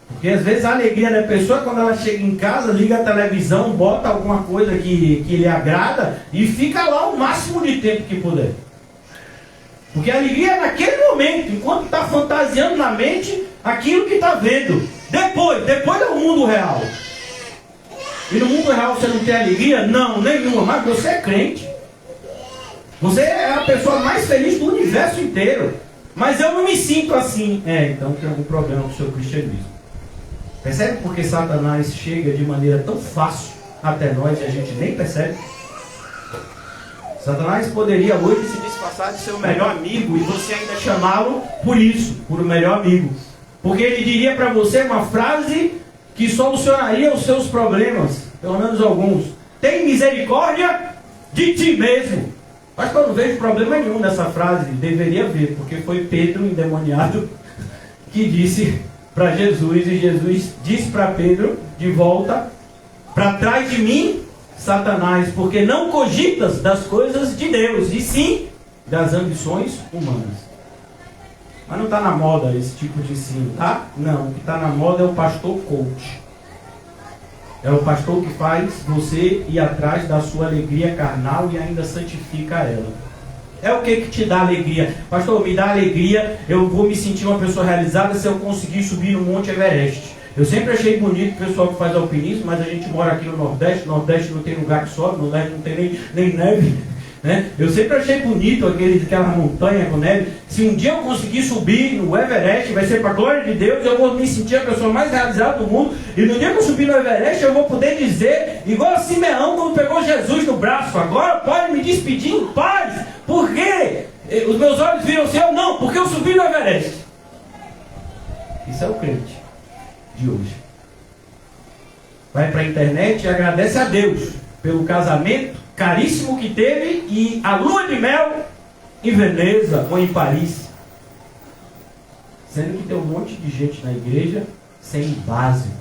Porque às vezes a alegria da pessoa é quando ela chega em casa, liga a televisão, bota alguma coisa que lhe agrada e fica lá o máximo de tempo que puder. Porque a alegria é naquele momento, enquanto está fantasiando na mente aquilo que está vendo. Depois é o mundo real. E no mundo real você não tem alegria? Não, nenhuma, mas você é crente. Você é a pessoa mais feliz do universo inteiro. Mas eu não me sinto assim. Então tem algum problema com o seu cristianismo. Percebe porque Satanás chega de maneira tão fácil até nós e a gente nem percebe? Satanás poderia hoje se disfarçar de ser o melhor amigo e você ainda chamá-lo por isso, por o melhor amigo. Porque ele diria para você uma frase que solucionaria os seus problemas, pelo menos alguns. Tem misericórdia de ti mesmo. Mas eu não vejo problema nenhum nessa frase, deveria ver, porque foi Pedro, endemoniado, que disse para Jesus, e Jesus disse para Pedro, de volta, para trás de mim, Satanás, porque não cogitas das coisas de Deus, e sim das ambições humanas. Mas não está na moda esse tipo de ensino, tá? Não, o que está na moda é o pastor coach. É o pastor que faz você ir atrás da sua alegria carnal e ainda santifica ela. É o que te dá alegria? Pastor, me dá alegria, eu vou me sentir uma pessoa realizada se eu conseguir subir no Monte Everest. Eu sempre achei bonito o pessoal que faz alpinismo, mas a gente mora aqui no Nordeste não tem lugar que sobe, no Leste não tem nem neve, né? Eu sempre achei bonito aquela montanha com neve. Se um dia eu conseguir subir no Everest, vai ser para a glória de Deus, eu vou me sentir a pessoa mais realizada do mundo, e no dia que eu subir no Everest, eu vou poder dizer, igual a Simeão quando pegou Jesus no braço, agora pode me despedir em paz, porque os meus olhos viram o céu, não, porque eu subi no Everest. Isso é o crente de hoje. Vai para a internet e agradece a Deus pelo casamento caríssimo que teve e a lua de mel em Veneza ou em Paris, sendo que tem um monte de gente na igreja sem básico.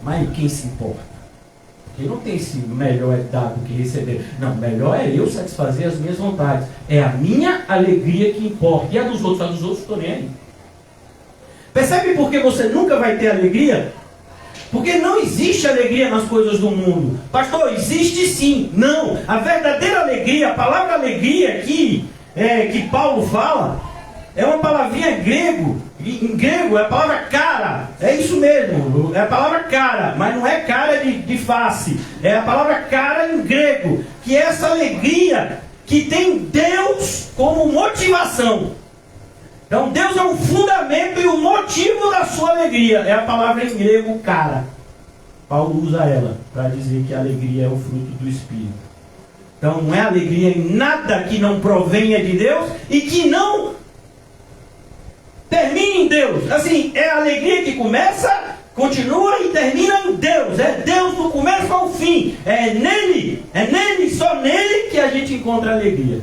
Mas quem se importa? Porque não tem esse melhor é dar do que receber. Não, melhor é eu satisfazer as minhas vontades. É a minha alegria que importa. E a dos outros estou nem aí. Percebe por que você nunca vai ter alegria? Porque não existe alegria nas coisas do mundo. Pastor, existe sim. Não. A verdadeira alegria, a palavra alegria aqui, que Paulo fala, é uma palavrinha grego. Em grego é a palavra cara. É isso mesmo. É a palavra cara. Mas não é cara de face. É a palavra cara em grego. Que é essa alegria que tem Deus como motivação. Então Deus é o fundamento e o motivo da sua alegria. É a palavra em grego, cara. Paulo usa ela para dizer que a alegria é o fruto do Espírito. Então não é alegria em nada que não provenha de Deus e que não termine em Deus. Assim, é a alegria que começa Continua e termina em Deus. É Deus do começo ao fim. É nele, só nele que a gente encontra alegria.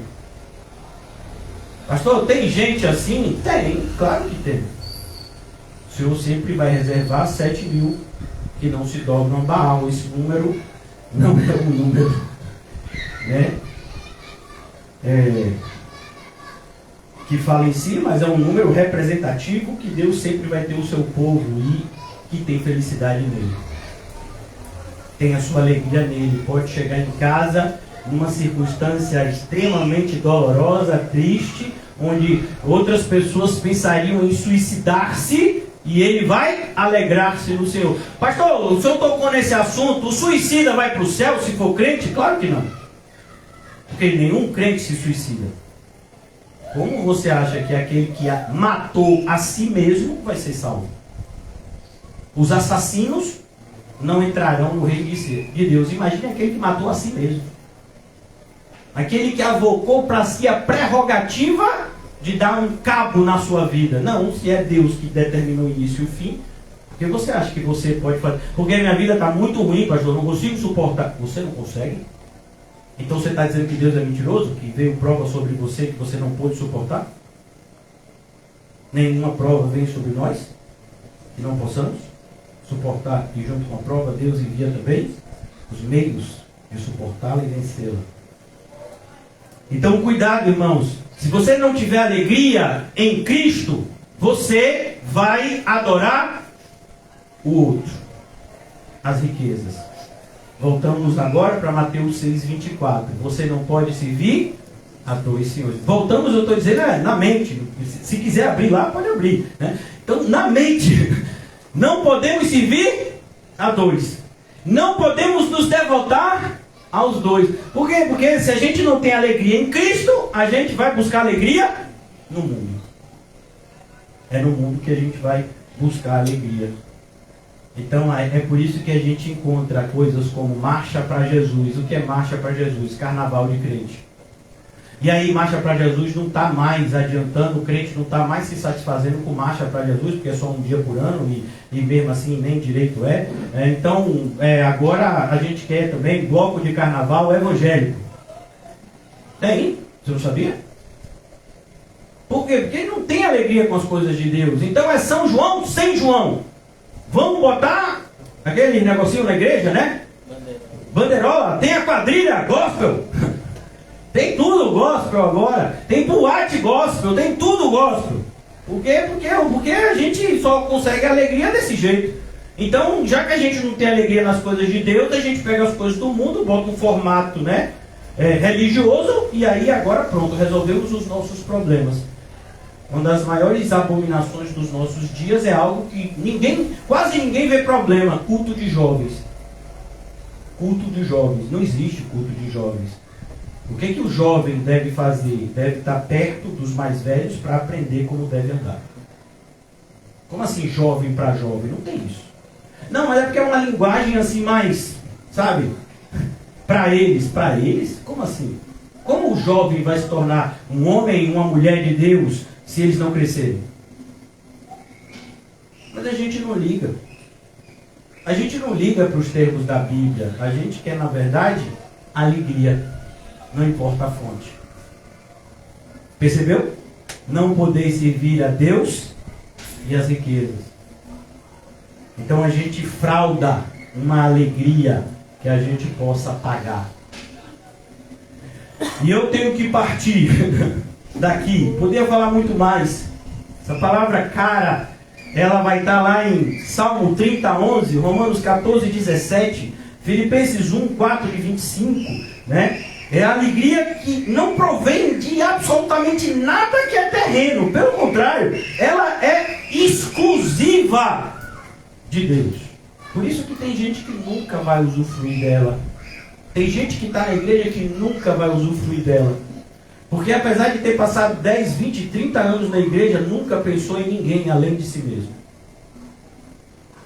Pastor, tem gente assim? Tem, claro que tem. O Senhor sempre vai reservar 7.000 que não se dobram a Baal. Esse número não é um número, né? Que fala em si, mas é um número representativo que Deus sempre vai ter o seu povo e que tem felicidade nele. Tem a sua alegria nele. Pode chegar em casa numa circunstância extremamente dolorosa, triste, onde outras pessoas pensariam em suicidar-se, e ele vai alegrar-se no Senhor. Pastor, o senhor tocou nesse assunto, o suicida vai para o céu se for crente? Claro que não. Porque nenhum crente se suicida. Como você acha que aquele que matou a si mesmo vai ser salvo? Os assassinos não entrarão no reino de Deus. Imagine aquele que matou a si mesmo. Aquele que avocou para si a prerrogativa de dar um cabo na sua vida. Não, se é Deus que determina o início e o fim. Porque você acha que você pode fazer? Porque minha vida está muito ruim, pastor, não consigo suportar. Você não consegue? Então você está dizendo que Deus é mentiroso? Que veio prova sobre você que você não pôde suportar? Nenhuma prova vem sobre nós que não possamos suportar. E junto com a prova, Deus envia também os meios de suportá-la e vencê-la. Então cuidado, irmãos. Se você não tiver alegria em Cristo, você vai adorar o outro, as riquezas. Voltamos agora para Mateus 6,24. Você não pode servir a dois senhores. Voltamos, eu estou dizendo, na mente. Se quiser abrir lá, pode abrir, né? Então, na mente, não podemos servir a dois. Não podemos nos devotar aos dois. Por quê? Porque se a gente não tem alegria em Cristo, a gente vai buscar alegria no mundo. É no mundo que a gente vai buscar alegria. Então é por isso que a gente encontra coisas como Marcha para Jesus. O que é Marcha para Jesus? Carnaval de crente. E aí Marcha para Jesus não está mais adiantando, o crente não está mais se satisfazendo com Marcha para Jesus, porque é só um dia por ano e mesmo assim nem direito é. Então agora a gente quer também bloco de carnaval evangélico. Tem? Você não sabia? Por quê? Porque não tem alegria com as coisas de Deus. Então é São João sem João. Vamos botar aquele negocinho na igreja, né? Banderola. Tem a quadrilha gospel. Tem tudo gospel agora. Tem boate gospel. Tem tudo gospel. Por quê? Porque a gente só consegue alegria desse jeito. Então, já que a gente não tem alegria nas coisas de Deus, a gente pega as coisas do mundo, bota um formato, né, religioso, e aí agora pronto, resolvemos os nossos problemas. Uma das maiores abominações dos nossos dias é algo que quase ninguém vê problema: culto de jovens. Culto de jovens. Não existe culto de jovens. O que o jovem deve fazer? Deve estar perto dos mais velhos para aprender como deve andar. Como assim jovem para jovem? Não tem isso. Não, mas é porque é uma linguagem assim mais, sabe? Para eles. Como assim? Como o jovem vai se tornar um homem e uma mulher de Deus se eles não crescerem? Mas a gente não liga. A gente não liga para os termos da Bíblia. A gente quer, na verdade, alegria. Não importa a fonte. Percebeu? Não poder servir a Deus e as riquezas. Então a gente frauda uma alegria que a gente possa pagar. E eu tenho que partir daqui. Podia falar muito mais. Essa palavra cara, ela vai estar lá em Salmo 30, 11, Romanos 14, 17, Filipenses 1, 4 e 25, né? É a alegria que não provém de absolutamente nada que é terreno. Pelo contrário, ela é exclusiva de Deus. Por isso que tem gente que nunca vai usufruir dela. Tem gente que está na igreja que nunca vai usufruir dela. Porque apesar de ter passado 10, 20, 30 anos na igreja, nunca pensou em ninguém além de si mesmo.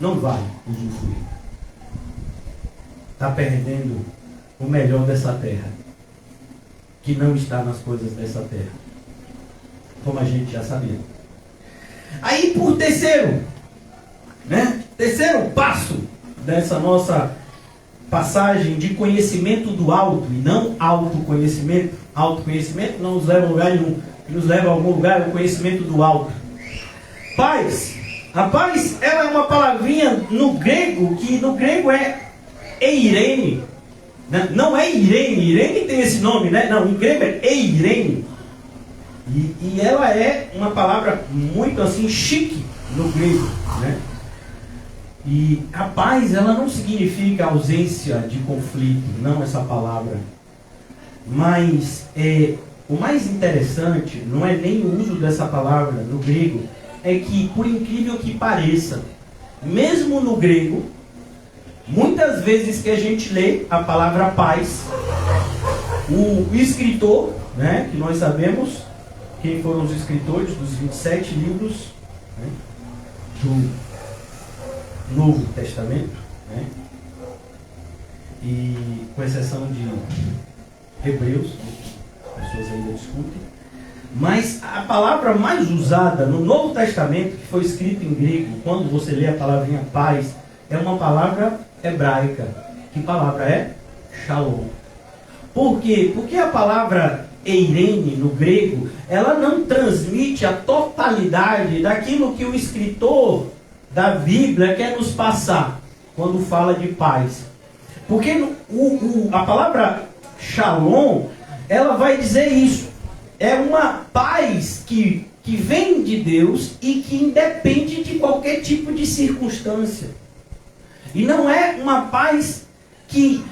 Não vai usufruir. Está perdendo o melhor dessa terra, que não está nas coisas dessa terra, como a gente já sabia. Aí por terceiro, né? Terceiro passo dessa nossa passagem de conhecimento do alto e não autoconhecimento. Autoconhecimento não nos leva a lugar nenhum. O que nos leva a algum lugar é o conhecimento do alto. Paz. A paz, ela é uma palavrinha no grego, que no grego é eirene. Não é Irene. Irene tem esse nome, né? Não, em grego é eirene. E ela é uma palavra muito assim chique no grego, né? E a paz, ela não significa ausência de conflito, não essa palavra. Mas o mais interessante não é nem o uso dessa palavra no grego, é que, por incrível que pareça, mesmo no grego, muitas vezes que a gente lê a palavra paz, o escritor, né, que nós sabemos quem foram os escritores dos 27 livros, né, do Novo Testamento, né? E com exceção de Hebreus, as pessoas ainda discutem, mas a palavra mais usada no Novo Testamento, que foi escrita em grego, quando você lê a palavrinha paz, é uma palavra hebraica. Que palavra é? Shalom. Por quê? Porque a palavra eirene no grego, ela não transmite a totalidade daquilo que o escritor da Bíblia quer nos passar quando fala de paz. Porque a palavra shalom, ela vai dizer isso. É uma paz que vem de Deus e que independe de qualquer tipo de circunstância. E não é uma paz que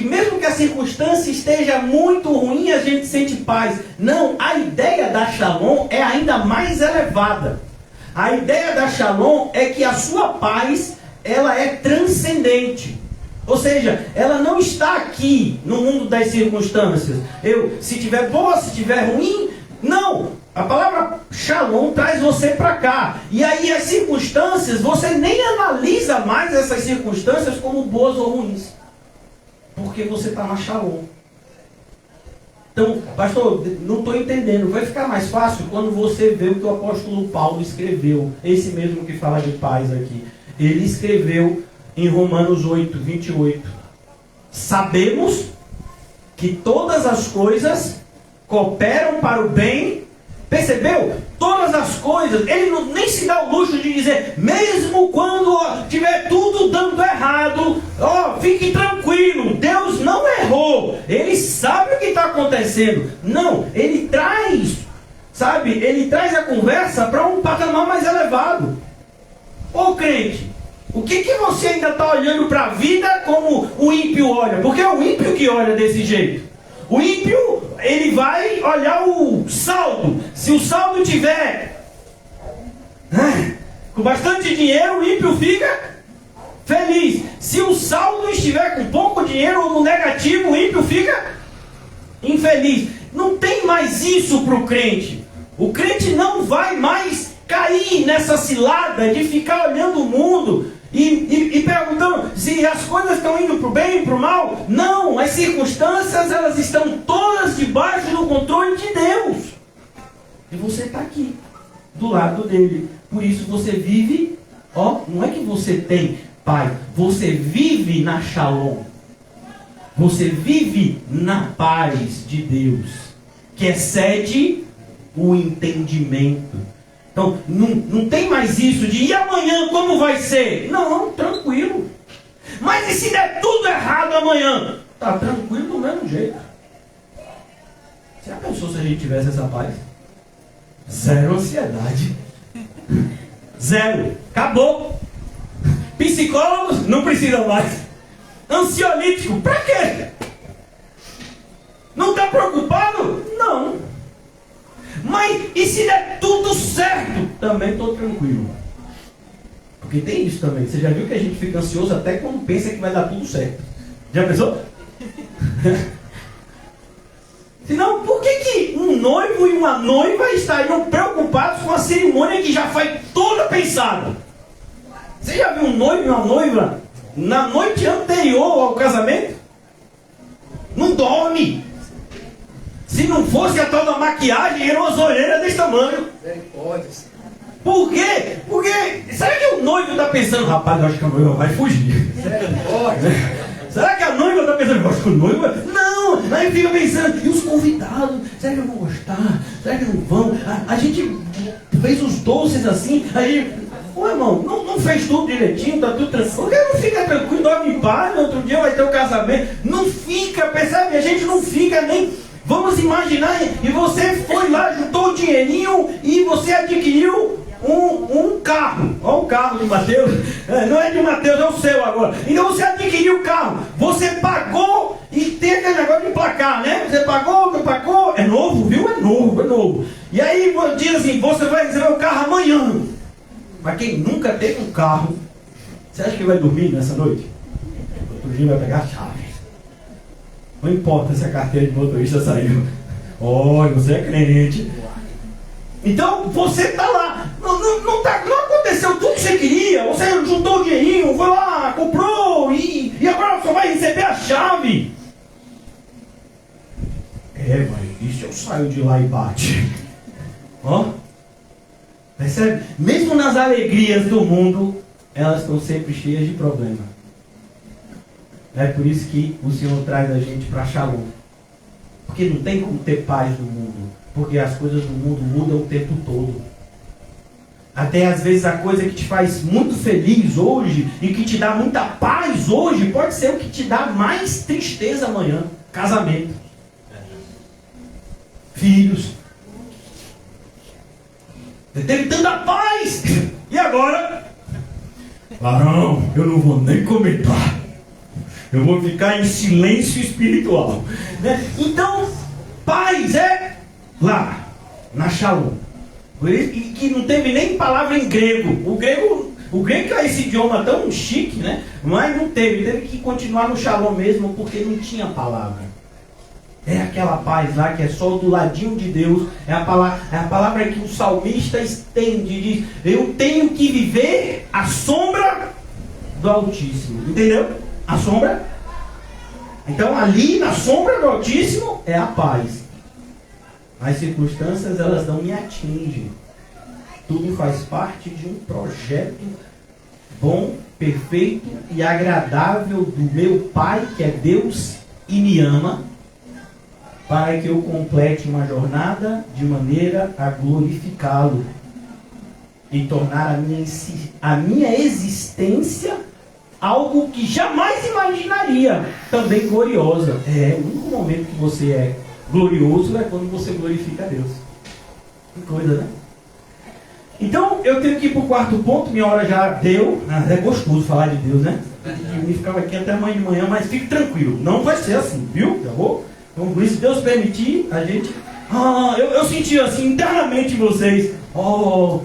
mesmo que a circunstância esteja muito ruim, a gente sente paz. Não, a ideia da shalom é ainda mais elevada. A ideia da shalom é que a sua paz, ela é transcendente. Ou seja, ela não está aqui no mundo das circunstâncias. Se tiver boa, se tiver ruim, não. A palavra shalom traz você para cá. E aí as circunstâncias, você nem analisa mais essas circunstâncias como boas ou ruins. Porque você está na shalom. Então, pastor, não estou entendendo. Vai ficar mais fácil quando você vê o que o apóstolo Paulo escreveu. Esse mesmo que fala de paz aqui. Ele escreveu em Romanos 8, 28. Sabemos que todas as coisas cooperam para o bem. Percebeu? Todas as coisas. Ele nem se dá o luxo de dizer, mesmo quando tiver tudo dando errado, fique tranquilo, Deus não errou, Ele sabe o que está acontecendo. Não, Ele traz, Ele traz a conversa para um patamar mais elevado. Ô crente, o que você ainda está olhando para a vida como o ímpio olha? Porque é o ímpio que olha desse jeito. O ímpio, ele vai olhar o saldo. Se o saldo tiver com bastante dinheiro, o ímpio fica feliz. Se o saldo estiver com pouco dinheiro ou no negativo, o ímpio fica infeliz. Não tem mais isso para o crente. O crente não vai mais cair nessa cilada de ficar olhando o mundo e perguntando se as coisas estão indo para o bem, para o mal. Não, as circunstâncias, elas estão todas debaixo do controle de Deus. E você está aqui, do lado dele. Por isso você vive, não é que você tem paz, você vive na shalom. Você vive na paz de Deus, que excede o entendimento. Então, não tem mais isso de, e amanhã como vai ser? Não, tranquilo. Mas e se der tudo errado amanhã? Tá tranquilo do mesmo jeito. Você já pensou se a gente tivesse essa paz? Zero ansiedade. Zero. Acabou. Psicólogos não precisam mais. Ansiolítico, pra quê? Não está preocupado? Não. Mas e se der tudo certo? Também estou tranquilo. Porque tem isso também. Você já viu que a gente fica ansioso até quando pensa que vai dar tudo certo? Já pensou? Senão, por que um noivo e uma noiva estariam preocupados com a cerimônia que já foi toda pensada? Você já viu um noivo e uma noiva na noite anterior ao casamento? Não dorme. Se não fosse a tal da maquiagem, eram as orelhas desse tamanho. Por quê? Porque, será que o noivo está pensando, rapaz, eu acho que a noiva vai fugir? Sério? Será que a noiva está pensando, eu acho que o noivo vai... Não, aí fica pensando, e os convidados, será que não vão gostar? Será que não vão? A gente fez os doces assim, aí... Ô irmão, não fez tudo direitinho, tá tudo tranquilo. Por que não fica tranquilo, dorme em paz, no outro dia vai ter o casamento? Não fica, percebe? A gente não fica nem... Vamos imaginar, e você foi lá, juntou o dinheirinho e você adquiriu um carro. Olha o carro de Mateus. Não é de Mateus, é o seu agora. Então você adquiriu o carro. Você pagou e tem aquele negócio de emplacar, né? Você pagou, não pagou. É novo, viu? É novo. E aí diz assim, você vai receber o carro amanhã. Mas quem nunca teve um carro, você acha que vai dormir nessa noite? Outro dia vai pegar a chave. Não importa se a carteira de motorista saiu. Olha, você é crente. Então, você está lá. Não aconteceu tudo que você queria. Você juntou o dinheirinho, foi lá, comprou e agora só vai receber a chave. Mas e se eu saio de lá e bate? Ó. Percebe? Mesmo nas alegrias do mundo, elas estão sempre cheias de problema. É por isso que o Senhor traz a gente para Shalom. Porque não tem como ter paz no mundo. Porque as coisas do mundo mudam o tempo todo. Até às vezes a coisa que te faz muito feliz hoje e que te dá muita paz hoje, pode ser o que te dá mais tristeza amanhã. Casamento. Filhos. Você teve tanta paz. E agora? Varão, eu não vou nem comentar. Eu vou ficar em silêncio espiritual. Né? Então, paz é lá, na Shalom. E que não teve nem palavra em grego. O grego é esse idioma tão chique, né? Mas não teve que continuar no Shalom mesmo, porque não tinha palavra. É aquela paz lá que é só do ladinho de Deus. É a palavra que o salmista estende. Diz, eu tenho que viver à sombra do Altíssimo. Entendeu? A sombra. Então ali na sombra do Altíssimo é a paz. As circunstâncias elas não me atingem. Tudo faz parte de um projeto bom, perfeito e agradável do meu Pai, que é Deus e me ama, para que eu complete uma jornada de maneira a glorificá-lo e tornar a minha existência algo que jamais imaginaria, também gloriosa. O único momento que você é glorioso é quando você glorifica a Deus. Que coisa, né? Então, eu tenho que ir para o quarto ponto, minha hora já deu. É gostoso falar de Deus, né? Eu ficava aqui até amanhã de manhã, mas fique tranquilo, não vai ser assim, viu? Já vou? Então, se Deus permitir, a gente... eu senti assim, internamente vocês.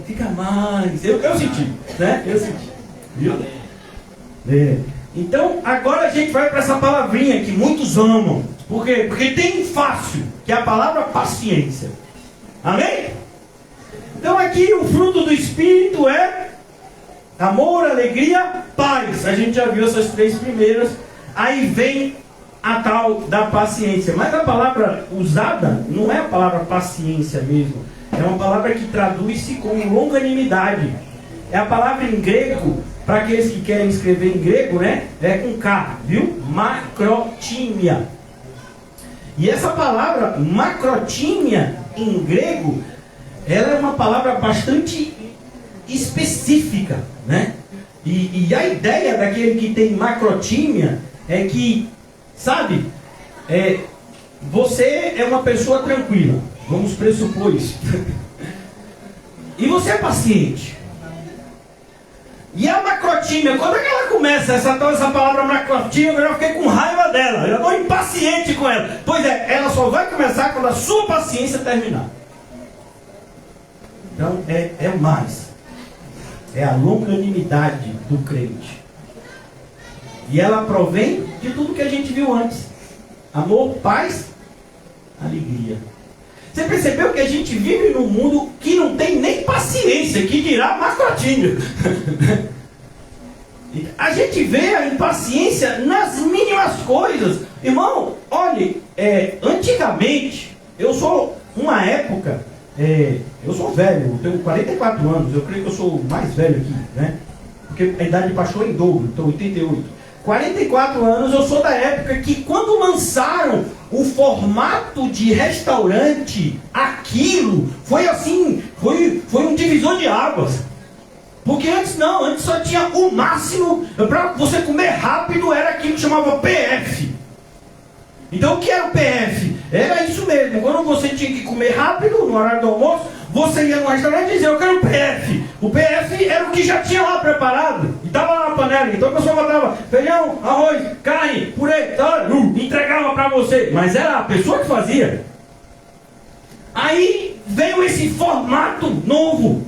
Fica mais. Eu senti, né? Eu senti. Viu? Então, agora a gente vai para essa palavrinha que muitos amam. Por quê? Porque tem um fácil, que é a palavra paciência. Amém? Então aqui o fruto do Espírito é amor, alegria, paz. A gente já viu essas três primeiras. Aí vem a tal da paciência. Mas a palavra usada não é a palavra paciência mesmo. É uma palavra que traduz-se como longanimidade. É a palavra em grego, para aqueles que querem escrever em grego, né? É com K, viu? Macrotímia. E essa palavra macrotímia em grego, ela é uma palavra bastante específica, né? E a ideia daquele que tem macrotímia é que, sabe, você é uma pessoa tranquila, vamos pressupor isso. E você é paciente. E a macrotímia, quando é que ela começa, essa palavra macrotímia, eu já fiquei com raiva dela, eu já estou impaciente com ela. Pois é, ela só vai começar quando a sua paciência terminar. Então é mais. É a longanimidade do crente. E ela provém de tudo que a gente viu antes. Amor, paz, alegria. Você percebeu que a gente vive num mundo que não tem nem paciência, que dirá macrotímia. A gente vê a impaciência nas mínimas coisas. Irmão, olhe, antigamente, eu sou uma época eu sou velho, eu tenho 44 anos, eu creio que eu sou o mais velho aqui, né? Porque a idade de pastor é em dobro, então 88. 44 anos, eu sou da época que quando lançaram o formato de restaurante, aquilo foi assim, foi um divisor de águas. Porque antes não, antes só tinha o máximo, para você comer rápido, era aquilo que chamava PF. Então o que era o PF? Era isso mesmo, quando você tinha que comer rápido, no horário do almoço, você ia no restaurante e dizia, eu quero o PF. O PF era o que já tinha lá preparado, e estava lá na panela, então a pessoa botava feijão, arroz, carne, purê, entregava para você. Mas era a pessoa que fazia. Aí veio esse formato novo,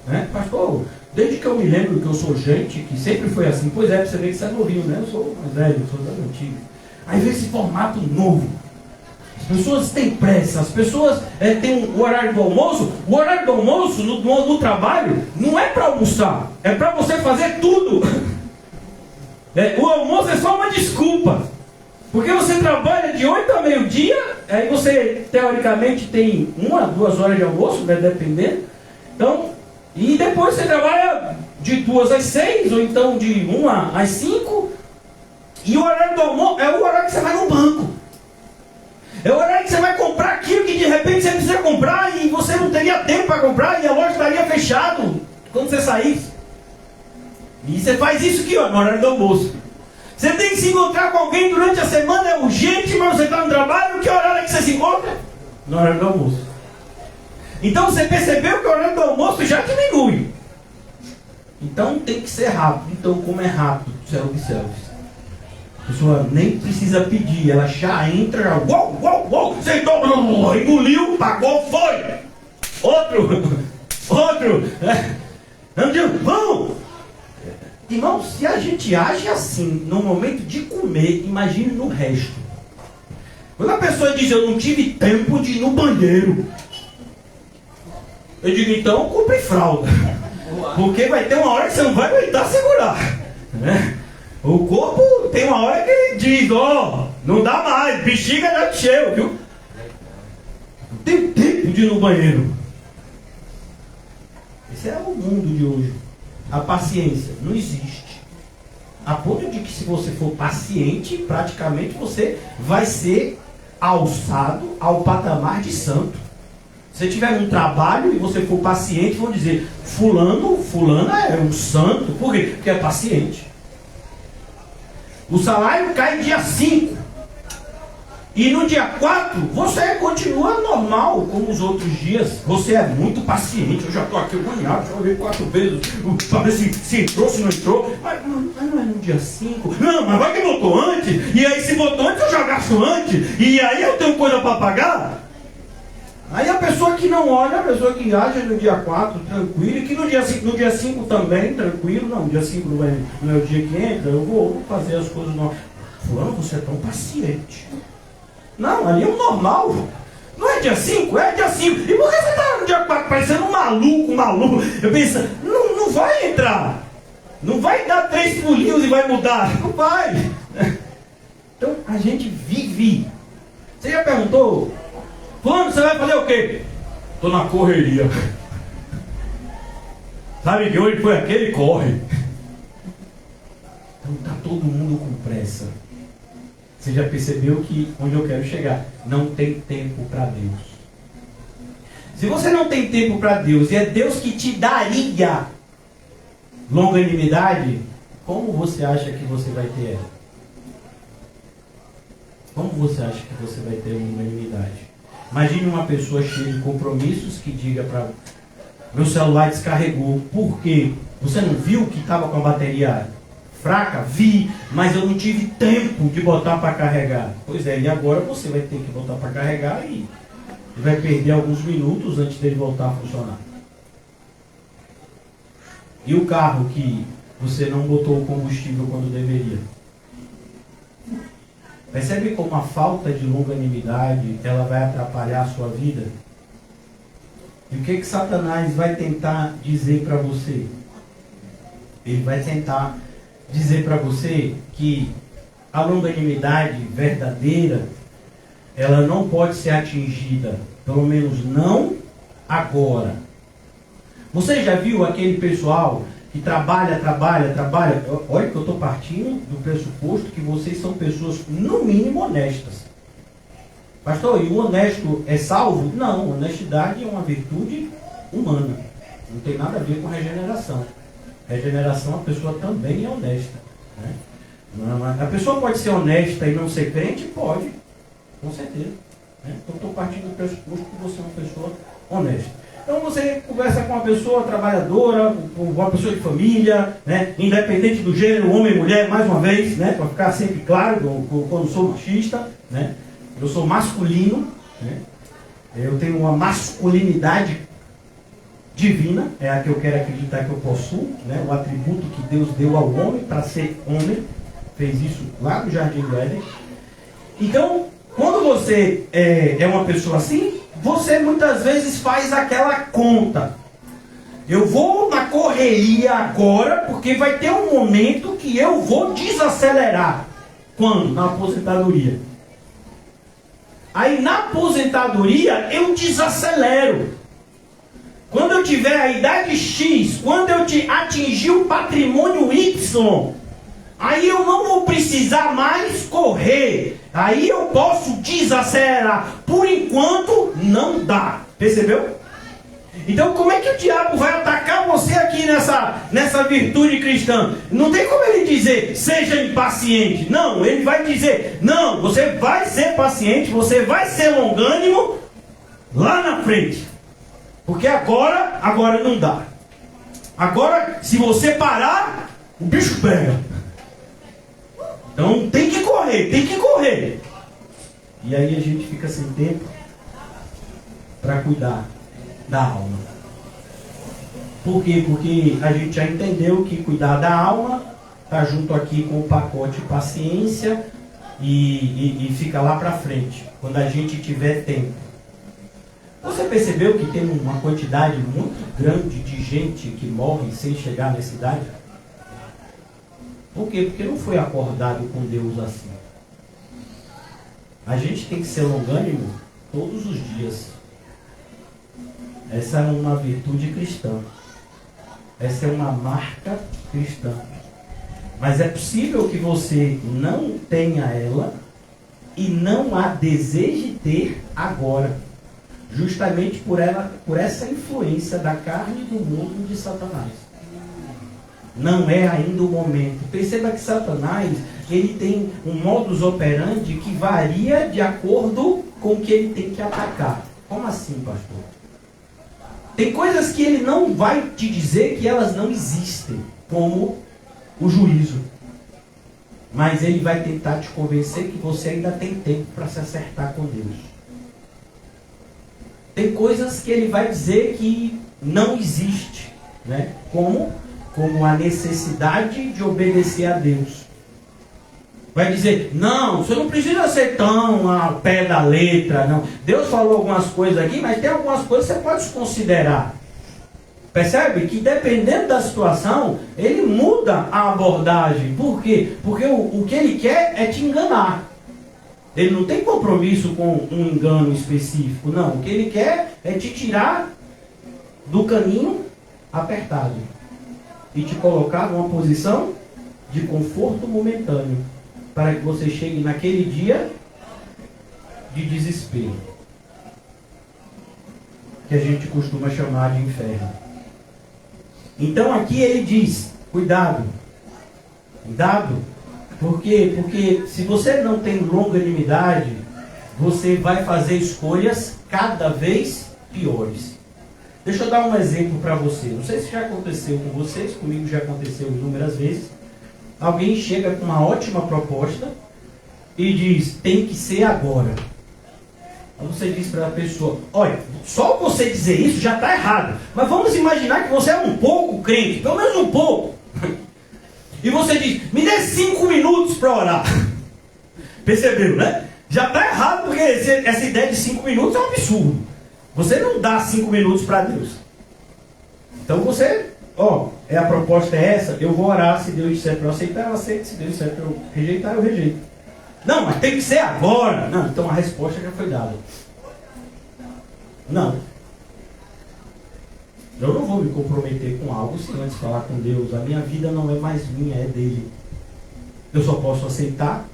né? Pastor, desde que eu me lembro que eu sou gente, que sempre foi assim. Pois é, você vê que você é novinho, né? Eu sou mais velho, eu sou das antigas. Aí veio esse formato novo. As pessoas têm pressa, as pessoas têm o horário do almoço. O horário do almoço no trabalho não é para almoçar, é para você fazer tudo. O almoço é só uma desculpa. Porque você trabalha de 8 a meio-dia, aí você teoricamente tem 1 a 2 horas de almoço, né, dependendo. Então, e depois você trabalha de 2 às 6, ou então de 1 às 5. E o horário do almoço é o horário que você vai no banco. É o horário que você vai comprar aquilo que de repente você precisa comprar e você não teria tempo para comprar e a loja estaria fechada quando você saísse. E você faz isso aqui, ó, no horário do almoço. Você tem que se encontrar com alguém durante a semana, é urgente, mas você está no trabalho, que horário é que você se encontra? No horário do almoço. Então você percebeu que o horário do almoço já diminui. Então tem que ser rápido. Então como é rápido, self-service. A pessoa nem precisa pedir, ela já entra, já, uou, sentou, engoliu, pagou, foi. Outro. Vamos. Irmão, se a gente age assim no momento de comer, imagine no resto. Quando a pessoa diz, eu não tive tempo de ir no banheiro, eu digo, então compre fralda. Porque vai ter uma hora que você não vai aguentar segurar, né? O corpo tem uma hora que ele diz, não dá mais, bexiga já encheu, viu? Não tem tempo de ir no banheiro. Esse é o mundo de hoje. A paciência não existe. A ponto de que se você for paciente, praticamente você vai ser alçado ao patamar de santo. Se você tiver um trabalho e você for paciente, vão dizer, fulana é um santo. Por quê? Porque é paciente. O salário cai dia 5. E no dia 4, você continua normal, como os outros dias. Você é muito paciente. Eu já estou aqui agoniado, já olhei 4 vezes para ver se entrou, se não entrou. Mas não é no dia 5. Não, mas vai que botou antes. E aí se botou antes, eu já gasto antes. E aí eu tenho coisa para pagar. Aí a pessoa que não olha, a pessoa que age no dia 4, tranquilo, e que no dia 5 também, tranquilo, no dia 5 não é o dia que entra, eu vou fazer as coisas normais. Fulano, você é tão paciente. Não, ali é o normal. Não é dia 5? É dia 5. E por que você está no dia 4 parecendo um maluco? Eu penso, não vai entrar. Não vai dar 3 pulinhos e vai mudar. Não vai. Então a gente vive. Você já perguntou? Fulano, você vai fazer o quê? Estou na correria. Sabe que hoje foi aquele corre. Então está todo mundo com pressa. Você já percebeu que onde eu quero chegar? Não tem tempo para Deus. Se você não tem tempo para Deus e é Deus que te daria longanimidade, como você acha que você vai ter ela? Como você acha que você vai ter longanimidade? Imagine uma pessoa cheia de compromissos que diga para meu celular descarregou. Por quê? Você não viu que estava com a bateria fraca? Vi, mas eu não tive tempo de botar para carregar. Pois é, e agora você vai ter que botar para carregar e vai perder alguns minutos antes dele voltar a funcionar. E o carro que você não botou o combustível quando deveria? Percebe como a falta de longanimidade ela vai atrapalhar a sua vida? E o que Satanás vai tentar dizer para você? Ele vai tentar dizer para você que a longanimidade verdadeira ela não pode ser atingida, pelo menos não agora. Você já viu aquele pessoal que trabalha? Olha que eu estou partindo do pressuposto que vocês são pessoas, no mínimo, honestas. Pastor, e o honesto é salvo? Não, honestidade é uma virtude humana. Não tem nada a ver com regeneração. Regeneração, a pessoa também é honesta. Né? A pessoa pode ser honesta e não ser crente? Pode, com certeza. Né? Então, estou partindo do pressuposto que você é uma pessoa honesta. Então você conversa com uma pessoa trabalhadora, com uma pessoa de família, né? Independente do gênero, homem e mulher, mais uma vez, né? Para ficar sempre claro, quando sou machista, né? Eu sou masculino, né? Eu tenho uma masculinidade divina, é a que eu quero acreditar que eu possuo, né? O atributo que Deus deu ao homem para ser homem, fez isso lá no Jardim do Éden. Então, quando você é uma pessoa assim, você muitas vezes faz aquela conta. Eu vou na correria agora, porque vai ter um momento que eu vou desacelerar. Quando? Na aposentadoria. Aí na aposentadoria eu desacelero. Quando eu tiver a idade X, quando eu atingir o patrimônio Y, aí eu não vou precisar mais correr. Aí eu posso desacelerar. Por enquanto, não dá. Percebeu? Então, como é que o diabo vai atacar você aqui nessa virtude cristã? Não tem como ele dizer, seja impaciente. Não, ele vai dizer, não, você vai ser paciente, você vai ser longânimo lá na frente. Porque agora não dá. Agora, se você parar, o bicho pega. Então tem que correr. E aí a gente fica sem tempo para cuidar da alma. Por quê? Porque a gente já entendeu que cuidar da alma está junto aqui com o pacote paciência e fica lá para frente, quando a gente tiver tempo. Você percebeu que tem uma quantidade muito grande de gente que morre sem chegar nessa idade? Por quê? Porque não foi acordado com Deus assim. A gente tem que ser longânimo todos os dias. Essa é uma virtude cristã. Essa é uma marca cristã. Mas é possível que você não tenha ela e não a deseje ter agora. Justamente por essa influência da carne, do mundo e de Satanás. Não é ainda o momento. Perceba que Satanás, ele tem um modus operandi que varia de acordo com o que ele tem que atacar. Como assim, pastor? Tem coisas que ele não vai te dizer que elas não existem, como o juízo. Mas ele vai tentar te convencer que você ainda tem tempo para se acertar com Deus. Tem coisas que ele vai dizer que não existe, né? Como a necessidade de obedecer a Deus. Vai dizer, não, você não precisa ser tão ao pé da letra, não. Deus falou algumas coisas aqui, mas tem algumas coisas que você pode considerar. Percebe? Que dependendo da situação, ele muda a abordagem. Por quê? Porque o que ele quer é te enganar. Ele não tem compromisso com um engano específico, não. O que ele quer é te tirar do caminho apertado e te colocar numa posição de conforto momentâneo, para que você chegue naquele dia de desespero, que a gente costuma chamar de inferno. Então aqui ele diz, cuidado, por quê? Porque se você não tem longanimidade, você vai fazer escolhas cada vez piores. Deixa eu dar um exemplo para você. Não sei se já aconteceu com vocês, comigo já aconteceu inúmeras vezes. Alguém chega com uma ótima proposta e diz, tem que ser agora. Aí você diz para a pessoa, olha, só você dizer isso já está errado. Mas vamos imaginar que você é um pouco crente, pelo menos um pouco. E você diz, me dê 5 minutos para orar. Percebeu, né? Já está errado, porque essa ideia de 5 minutos é um absurdo. Você não dá 5 minutos para Deus. Então você, a proposta é essa, eu vou orar, se Deus disser para eu aceitar, eu aceito, se Deus disser para eu rejeitar, eu rejeito. Não, mas tem que ser agora. Não, então a resposta já foi dada. Não. Eu não vou me comprometer com algo sem antes falar com Deus. A minha vida não é mais minha, é dele. Eu só posso aceitar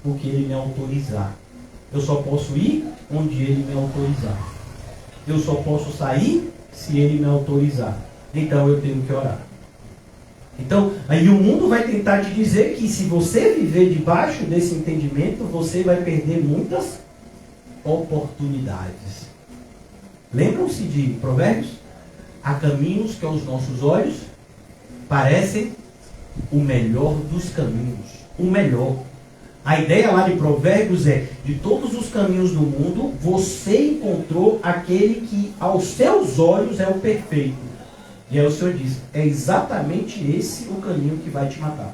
o que ele me autorizar. Eu só posso ir onde ele me autorizar. Eu só posso sair se ele me autorizar. Então eu tenho que orar. Então, aí o mundo vai tentar te dizer que se você viver debaixo desse entendimento, você vai perder muitas oportunidades. Lembram-se de Provérbios? Há caminhos que aos nossos olhos parecem o melhor dos caminhos. O melhor. A ideia lá de Provérbios é, de todos os caminhos do mundo, você encontrou aquele que aos seus olhos é o perfeito. E aí o Senhor diz, é exatamente esse o caminho que vai te matar.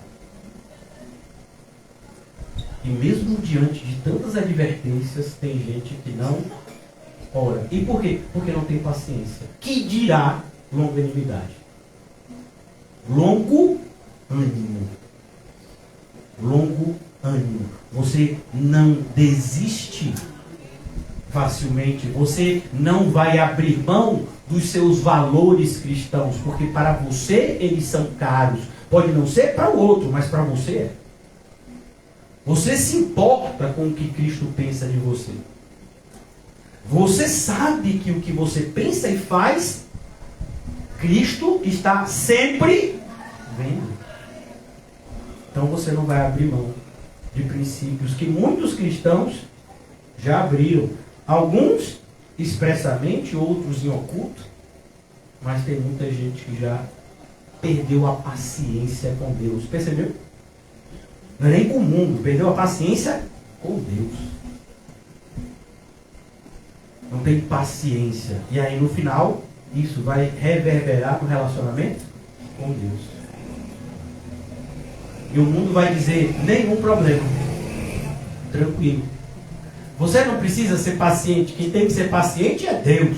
E mesmo diante de tantas advertências, tem gente que não ora. E por quê? Porque não tem paciência. Que dirá longanimidade? Longo ânimo. Longo ânimo. Você não desiste facilmente. Você não vai abrir mão dos seus valores cristãos, porque para você eles são caros. Pode não ser para o outro, mas para você é. Você se importa com o que Cristo pensa de você. Você sabe que o que você pensa e faz, Cristo está sempre vendo. Então você não vai abrir mão de princípios que muitos cristãos já abriram. Alguns expressamente, outros em oculto. Mas tem muita gente que já perdeu a paciência com Deus. Percebeu? Não é nem com o mundo, perdeu a paciência com Deus. Não tem paciência. E aí no final, isso vai reverberar no relacionamento com Deus. E o mundo vai dizer, nenhum problema. Tranquilo. Você não precisa ser paciente. Quem tem que ser paciente é Deus.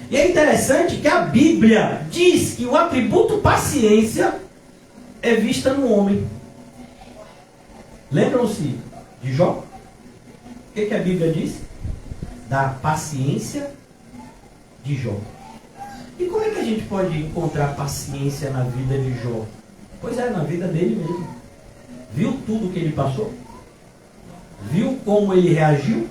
E é interessante que a Bíblia diz que o atributo paciência é vista no homem. Lembram-se de Jó? O que a Bíblia diz? Da paciência de Jó. E como é que a gente pode encontrar paciência na vida de Jó? Pois é, na vida dele mesmo. Viu tudo que ele passou? Viu como ele reagiu?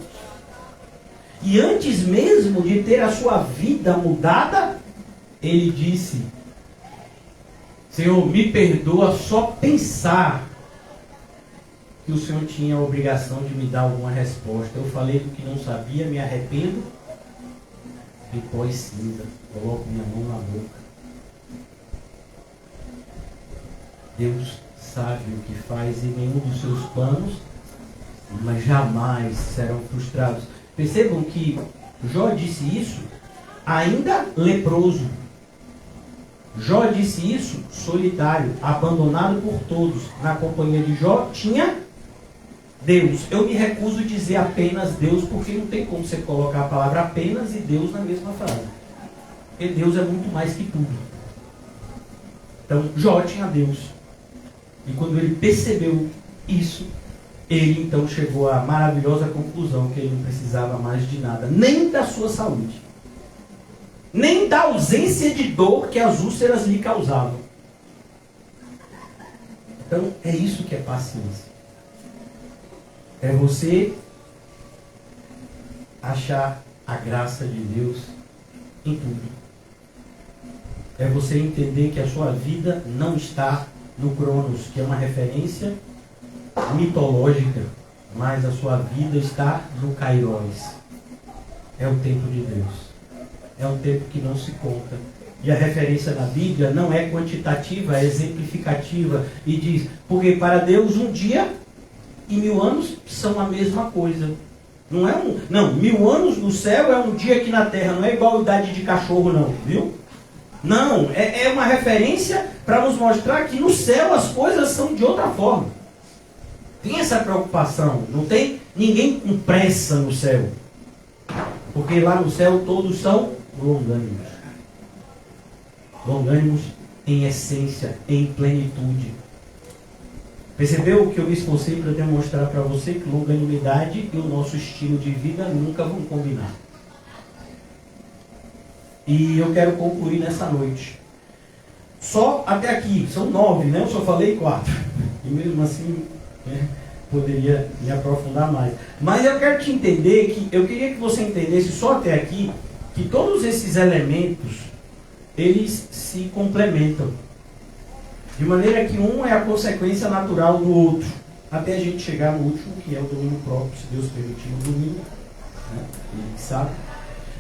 E antes mesmo de ter a sua vida mudada, ele disse, Senhor, me perdoa só pensar que o Senhor tinha a obrigação de me dar alguma resposta. Eu falei do que não sabia, me arrependo, e pó e cinza, coloco minha mão na boca. Deus sabe o que faz e nenhum dos seus planos, mas jamais serão frustrados. Percebam que Jó disse isso ainda leproso. Jó disse isso solitário, abandonado por todos. Na companhia de Jó tinha Deus. Eu me recuso a dizer apenas Deus, porque não tem como você colocar a palavra apenas e Deus na mesma frase. Porque Deus é muito mais que tudo. Então Jó tinha Deus. E quando ele percebeu isso, ele então chegou à maravilhosa conclusão que ele não precisava mais de nada, nem da sua saúde, nem da ausência de dor que as úlceras lhe causavam. Então é isso que é paciência. É você achar a graça de Deus em tudo. É você entender que a sua vida não está no Cronos, que é uma referência mitológica, mas a sua vida está no Kairos. É o tempo de Deus. É um tempo que não se conta. E a referência na Bíblia não é quantitativa, é exemplificativa. E diz, porque para Deus um dia e 1000 anos são a mesma coisa. Não é não, 1000 anos no céu é um dia aqui na terra, não é igual a idade de cachorro não, viu? Não, é uma referência para nos mostrar que no céu as coisas são de outra forma. Tem essa preocupação, não tem ninguém com pressa no céu. Porque lá no céu todos são longânimos. Longânimos em essência, em plenitude. Percebeu que eu me esforcei para demonstrar para você que longanimidade e o nosso estilo de vida nunca vão combinar. E eu quero concluir nessa noite. Só até aqui, são 9, né? Eu só falei 4. E mesmo assim, né, poderia me aprofundar mais. Mas eu quero te entender que, eu queria que você entendesse só até aqui, que todos esses elementos, eles se complementam. De maneira que um é a consequência natural do outro. Até a gente chegar no último, que é o domínio próprio, se Deus permitir o domínio. Né? Ele sabe.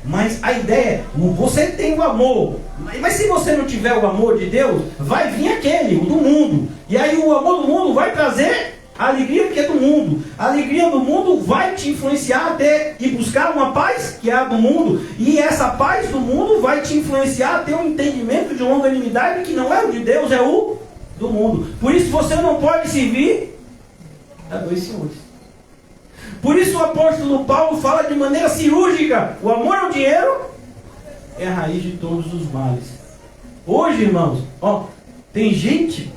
Mas a ideia é, você tem o amor, mas se você não tiver o amor de Deus, vai vir aquele, o do mundo. E aí o amor do mundo vai trazer a alegria que é do mundo. A alegria do mundo vai te influenciar até ir buscar uma paz que é a do mundo. E essa paz do mundo vai te influenciar a ter um entendimento de longanimidade que não é o de Deus, é o do mundo. Por isso você não pode servir a dois senhores. Por isso o apóstolo Paulo fala de maneira cirúrgica: o amor ao dinheiro é a raiz de todos os males. Hoje, irmãos, ó, tem gente,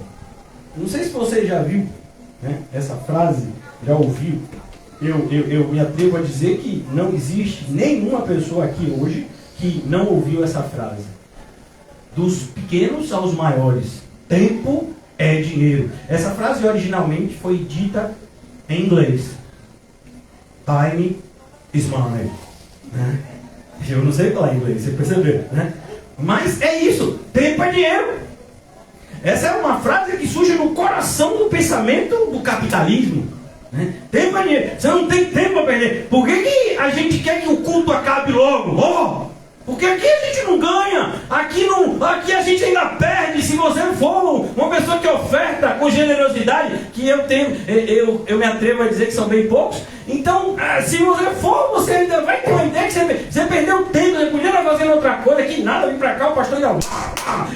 não sei se você já viu, né, essa frase, já ouviu. Eu me atrevo a dizer que não existe nenhuma pessoa aqui hoje que não ouviu essa frase. Dos pequenos aos maiores, tempo é dinheiro. Essa frase originalmente foi dita em inglês. Time is money. Né? Eu não sei falar inglês, você percebeu, né? Mas é isso, tempo é dinheiro. Essa é uma frase que surge no coração do pensamento do capitalismo. Né? Tempo é dinheiro, você não tem tempo a perder. Por que a gente quer que o culto acabe logo? Oh! Porque aqui a gente não ganha, aqui a gente ainda perde. Se você for uma pessoa que oferta com generosidade, que eu tenho, eu me atrevo a dizer que são bem poucos. Então, se você for, você ainda vai ter uma ideia que você perdeu tempo, você podia estar fazendo outra coisa, que nada, vem pra cá, o pastor ainda...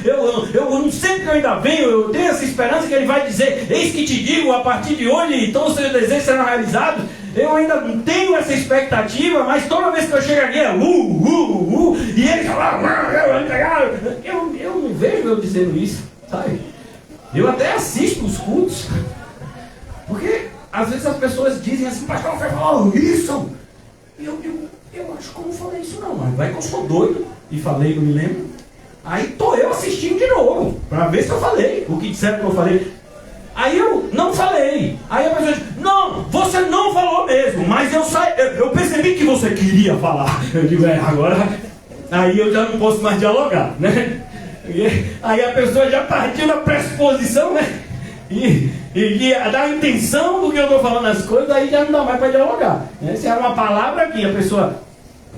Eu não sei porque eu ainda venho, eu tenho essa esperança que ele vai dizer: eis que te digo, a partir de hoje, todos os seus desejos serão realizados. Eu ainda não tenho essa expectativa, mas toda vez que eu chego aqui é e ele fala, eu não vejo eu dizendo isso, sabe? Eu até assisto os cultos, porque às vezes as pessoas dizem assim: pastor, você falou isso? E eu digo: eu acho que eu não falei isso não, mas vai que eu sou doido e falei, não me lembro. Aí tô eu assistindo de novo, para ver se eu falei o que disseram que eu falei. Aí eu não falei. Aí a pessoa diz: não, você não falou mesmo, mas eu percebi que você queria falar. Eu digo: agora, aí eu já não posso mais dialogar, né? Aí a pessoa já partiu da pressuposição, né? E da intenção do que eu estou falando as coisas, aí já não dá mais para dialogar, né? Se é uma palavra que a pessoa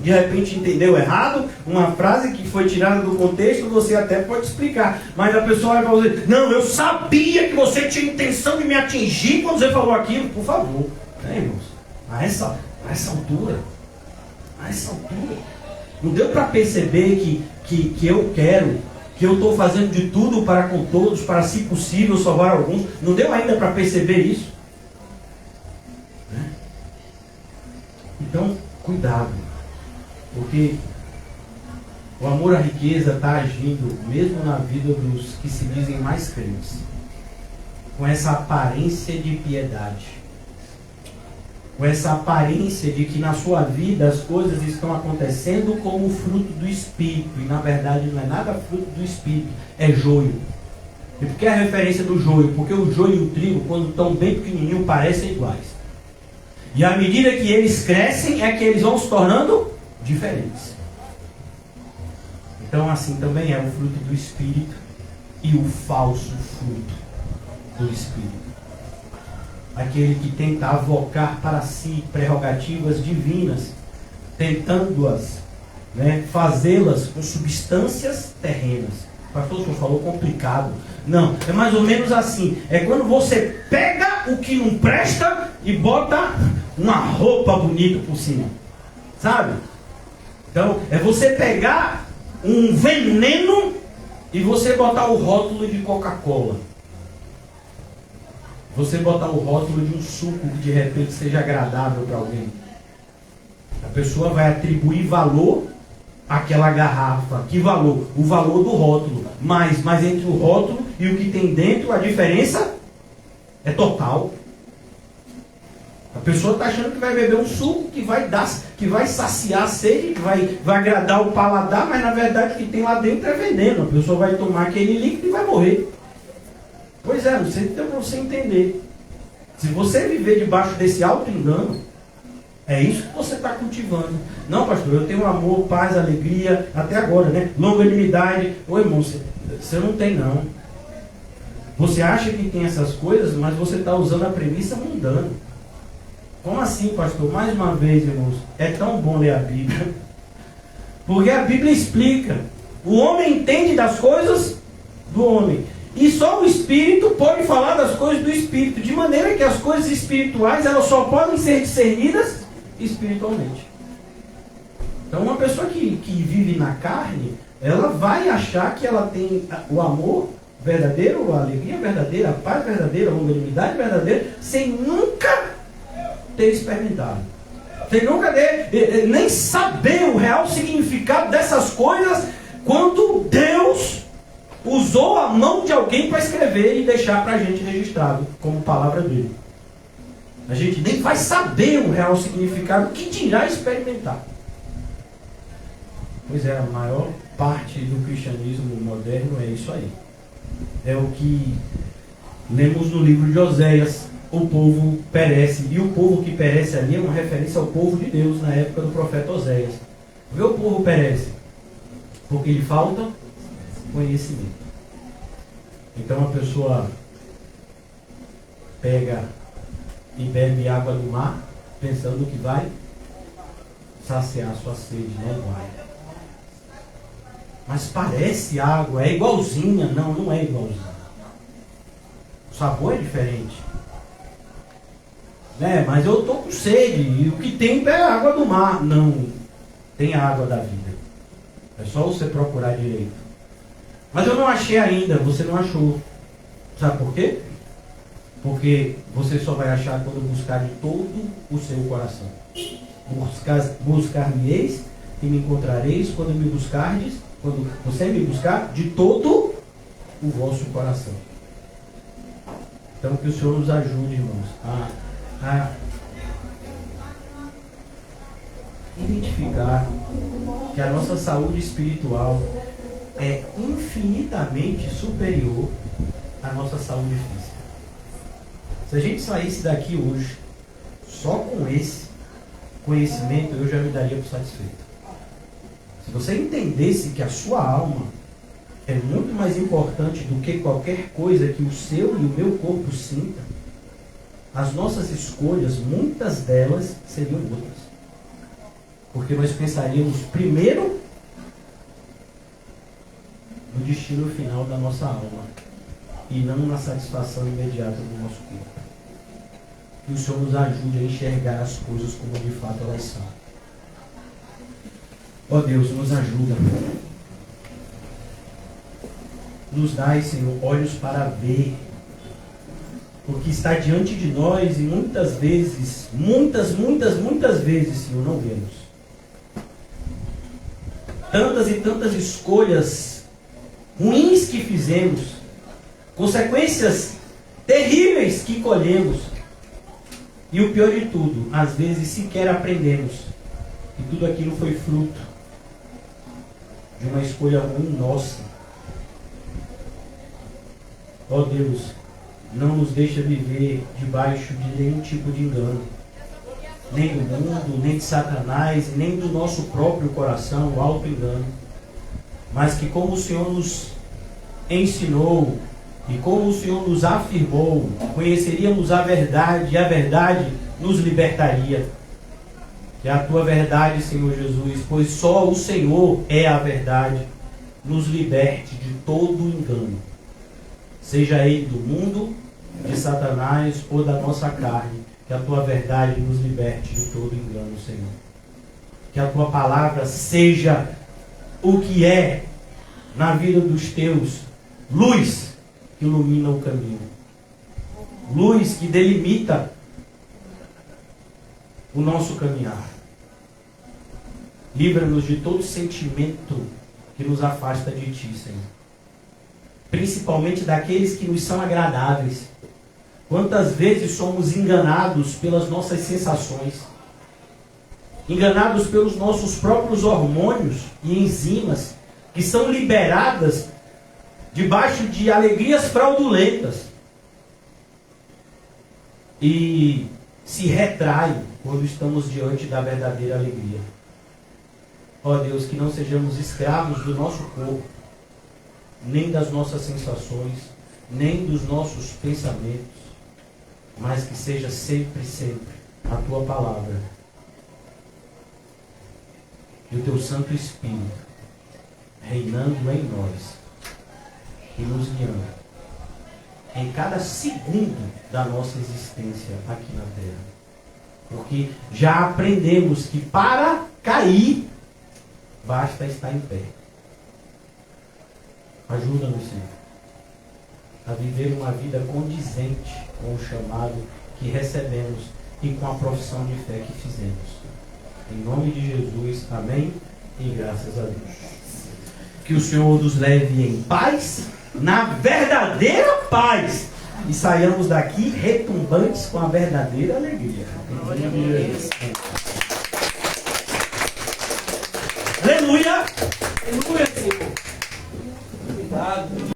de repente entendeu errado, uma frase que foi tirada do contexto, você até pode explicar, mas a pessoa vai falar assim: não, eu sabia que você tinha intenção de me atingir quando você falou aquilo. Por favor, né, irmãos? A essa altura, não deu para perceber que eu quero, que eu estou fazendo de tudo para com todos, para, se possível, salvar alguns? Não deu ainda para perceber isso? Né? Então, cuidado. Porque o amor à riqueza está agindo mesmo na vida dos que se dizem mais crentes, com essa aparência de piedade, com essa aparência de que na sua vida as coisas estão acontecendo como fruto do Espírito, e na verdade não é nada fruto do Espírito, é joio. E por que a referência do joio? Porque o joio e o trigo, quando estão bem pequenininhos, parecem iguais. E à medida que eles crescem, é que eles vão se tornando diferentes. Então assim também é o fruto do Espírito e o falso fruto do Espírito. Aquele que tenta avocar para si prerrogativas divinas, tentando-as, né, fazê-las com substâncias terrenas. O pastor, o senhor falou complicado. Não, é mais ou menos assim. É quando você pega o que não presta e bota uma roupa bonita por cima, sabe? Então, é você pegar um veneno e você botar o rótulo de Coca-Cola. Você botar o rótulo de um suco que de repente seja agradável para alguém. A pessoa vai atribuir valor àquela garrafa. Que valor? O valor do rótulo. Mas entre o rótulo e o que tem dentro, a diferença é total. A pessoa está achando que vai beber um suco que vai saciar a sede, que vai agradar o paladar, mas na verdade o que tem lá dentro é veneno. A pessoa vai tomar aquele líquido e vai morrer. Pois é, não sei se deu para você entender. Se você viver debaixo desse auto-engano, é isso que você está cultivando. Não, pastor, eu tenho amor, paz, alegria, até agora, né? Longanimidade. Ô irmão, você não tem não. Você acha que tem essas coisas, mas você está usando a premissa mundana. Como assim, pastor? Mais uma vez, irmãos, é tão bom ler a Bíblia. Porque a Bíblia explica. O homem entende das coisas do homem. E só o Espírito pode falar das coisas do Espírito. De maneira que as coisas espirituais, elas só podem ser discernidas espiritualmente. Então uma pessoa que vive na carne, ela vai achar que ela tem o amor verdadeiro, a alegria verdadeira, a paz verdadeira, a longanimidade verdadeira, sem nunca ter experimentado. Sem nunca nem saber o real significado dessas coisas, quando Deus usou a mão de alguém para escrever e deixar para a gente registrado como palavra dele. A gente nem vai saber o real significado, que dirá experimentar. Pois é, a maior parte do cristianismo moderno é isso aí. É o que lemos no livro de Oséias. O povo perece. E o povo que perece ali é uma referência ao povo de Deus na época do profeta Oséias. Por que o povo perece? Porque lhe falta conhecimento. Então a pessoa pega e bebe água do mar, pensando que vai saciar sua sede. Não vai. Mas parece água, é igualzinha. Não, não é igualzinha. O sabor é diferente. Mas eu estou com sede, e o que tem é a água do mar. Não, tem a água da vida. É só você procurar direito. Mas eu não achei ainda, você não achou. Sabe por quê? Porque você só vai achar quando buscar de todo o seu coração. Buscar-me-eis e me encontrareis quando me buscardes, quando você me buscar de todo o vosso coração. Então que o Senhor nos ajude, irmãos, a identificar que a nossa saúde espiritual é infinitamente superior à nossa saúde física. Se a gente saísse daqui hoje só com esse conhecimento, eu já me daria por satisfeito. Se você entendesse que a sua alma é muito mais importante do que qualquer coisa que o seu e o meu corpo sinta, as nossas escolhas, muitas delas seriam outras. Porque nós pensaríamos primeiro no destino final da nossa alma e não na satisfação imediata do nosso corpo. Que o Senhor nos ajude a enxergar as coisas como de fato elas são. Ó Deus, nos ajuda. Nos dai, Senhor, olhos para ver o que está diante de nós e muitas vezes, muitas vezes, Senhor, não vemos. Tantas e tantas escolhas ruins que fizemos, consequências terríveis que colhemos. E o pior de tudo, às vezes sequer aprendemos que tudo aquilo foi fruto de uma escolha ruim nossa. Ó Deus, não nos deixa viver debaixo de nenhum tipo de engano, nem do mundo, nem de Satanás, nem do nosso próprio coração, o auto-engano, mas que como o Senhor nos ensinou e como o Senhor nos afirmou, conheceríamos a verdade e a verdade nos libertaria. Que a tua verdade, Senhor Jesus, pois só o Senhor é a verdade, nos liberte de todo engano, seja ele do mundo, de Satanás ou da nossa carne. Que a tua verdade nos liberte de todo engano, Senhor. Que a tua palavra seja o que é na vida dos teus, luz que ilumina o caminho, luz que delimita o nosso caminhar. Livra-nos de todo sentimento que nos afasta de ti, Senhor. Principalmente daqueles que nos são agradáveis. Quantas vezes somos enganados pelas nossas sensações, enganados pelos nossos próprios hormônios e enzimas, que são liberadas debaixo de alegrias fraudulentas e se retraem quando estamos diante da verdadeira alegria. Ó Deus, que não sejamos escravos do nosso corpo, nem das nossas sensações, nem dos nossos pensamentos, mas que seja sempre, sempre a Tua palavra e o Teu Santo Espírito reinando em nós e nos guiando em cada segundo da nossa existência aqui na Terra. Porque já aprendemos que para cair, basta estar em pé. Ajuda-nos, Senhor, a viver uma vida condizente com o chamado que recebemos e com a profissão de fé que fizemos. Em nome de Jesus, amém e graças a Deus. Que o Senhor nos leve em paz, na verdadeira paz, e saiamos daqui retumbantes com a verdadeira alegria. Em nome de Jesus. Aleluia! Aleluia, Senhor! Cuidado.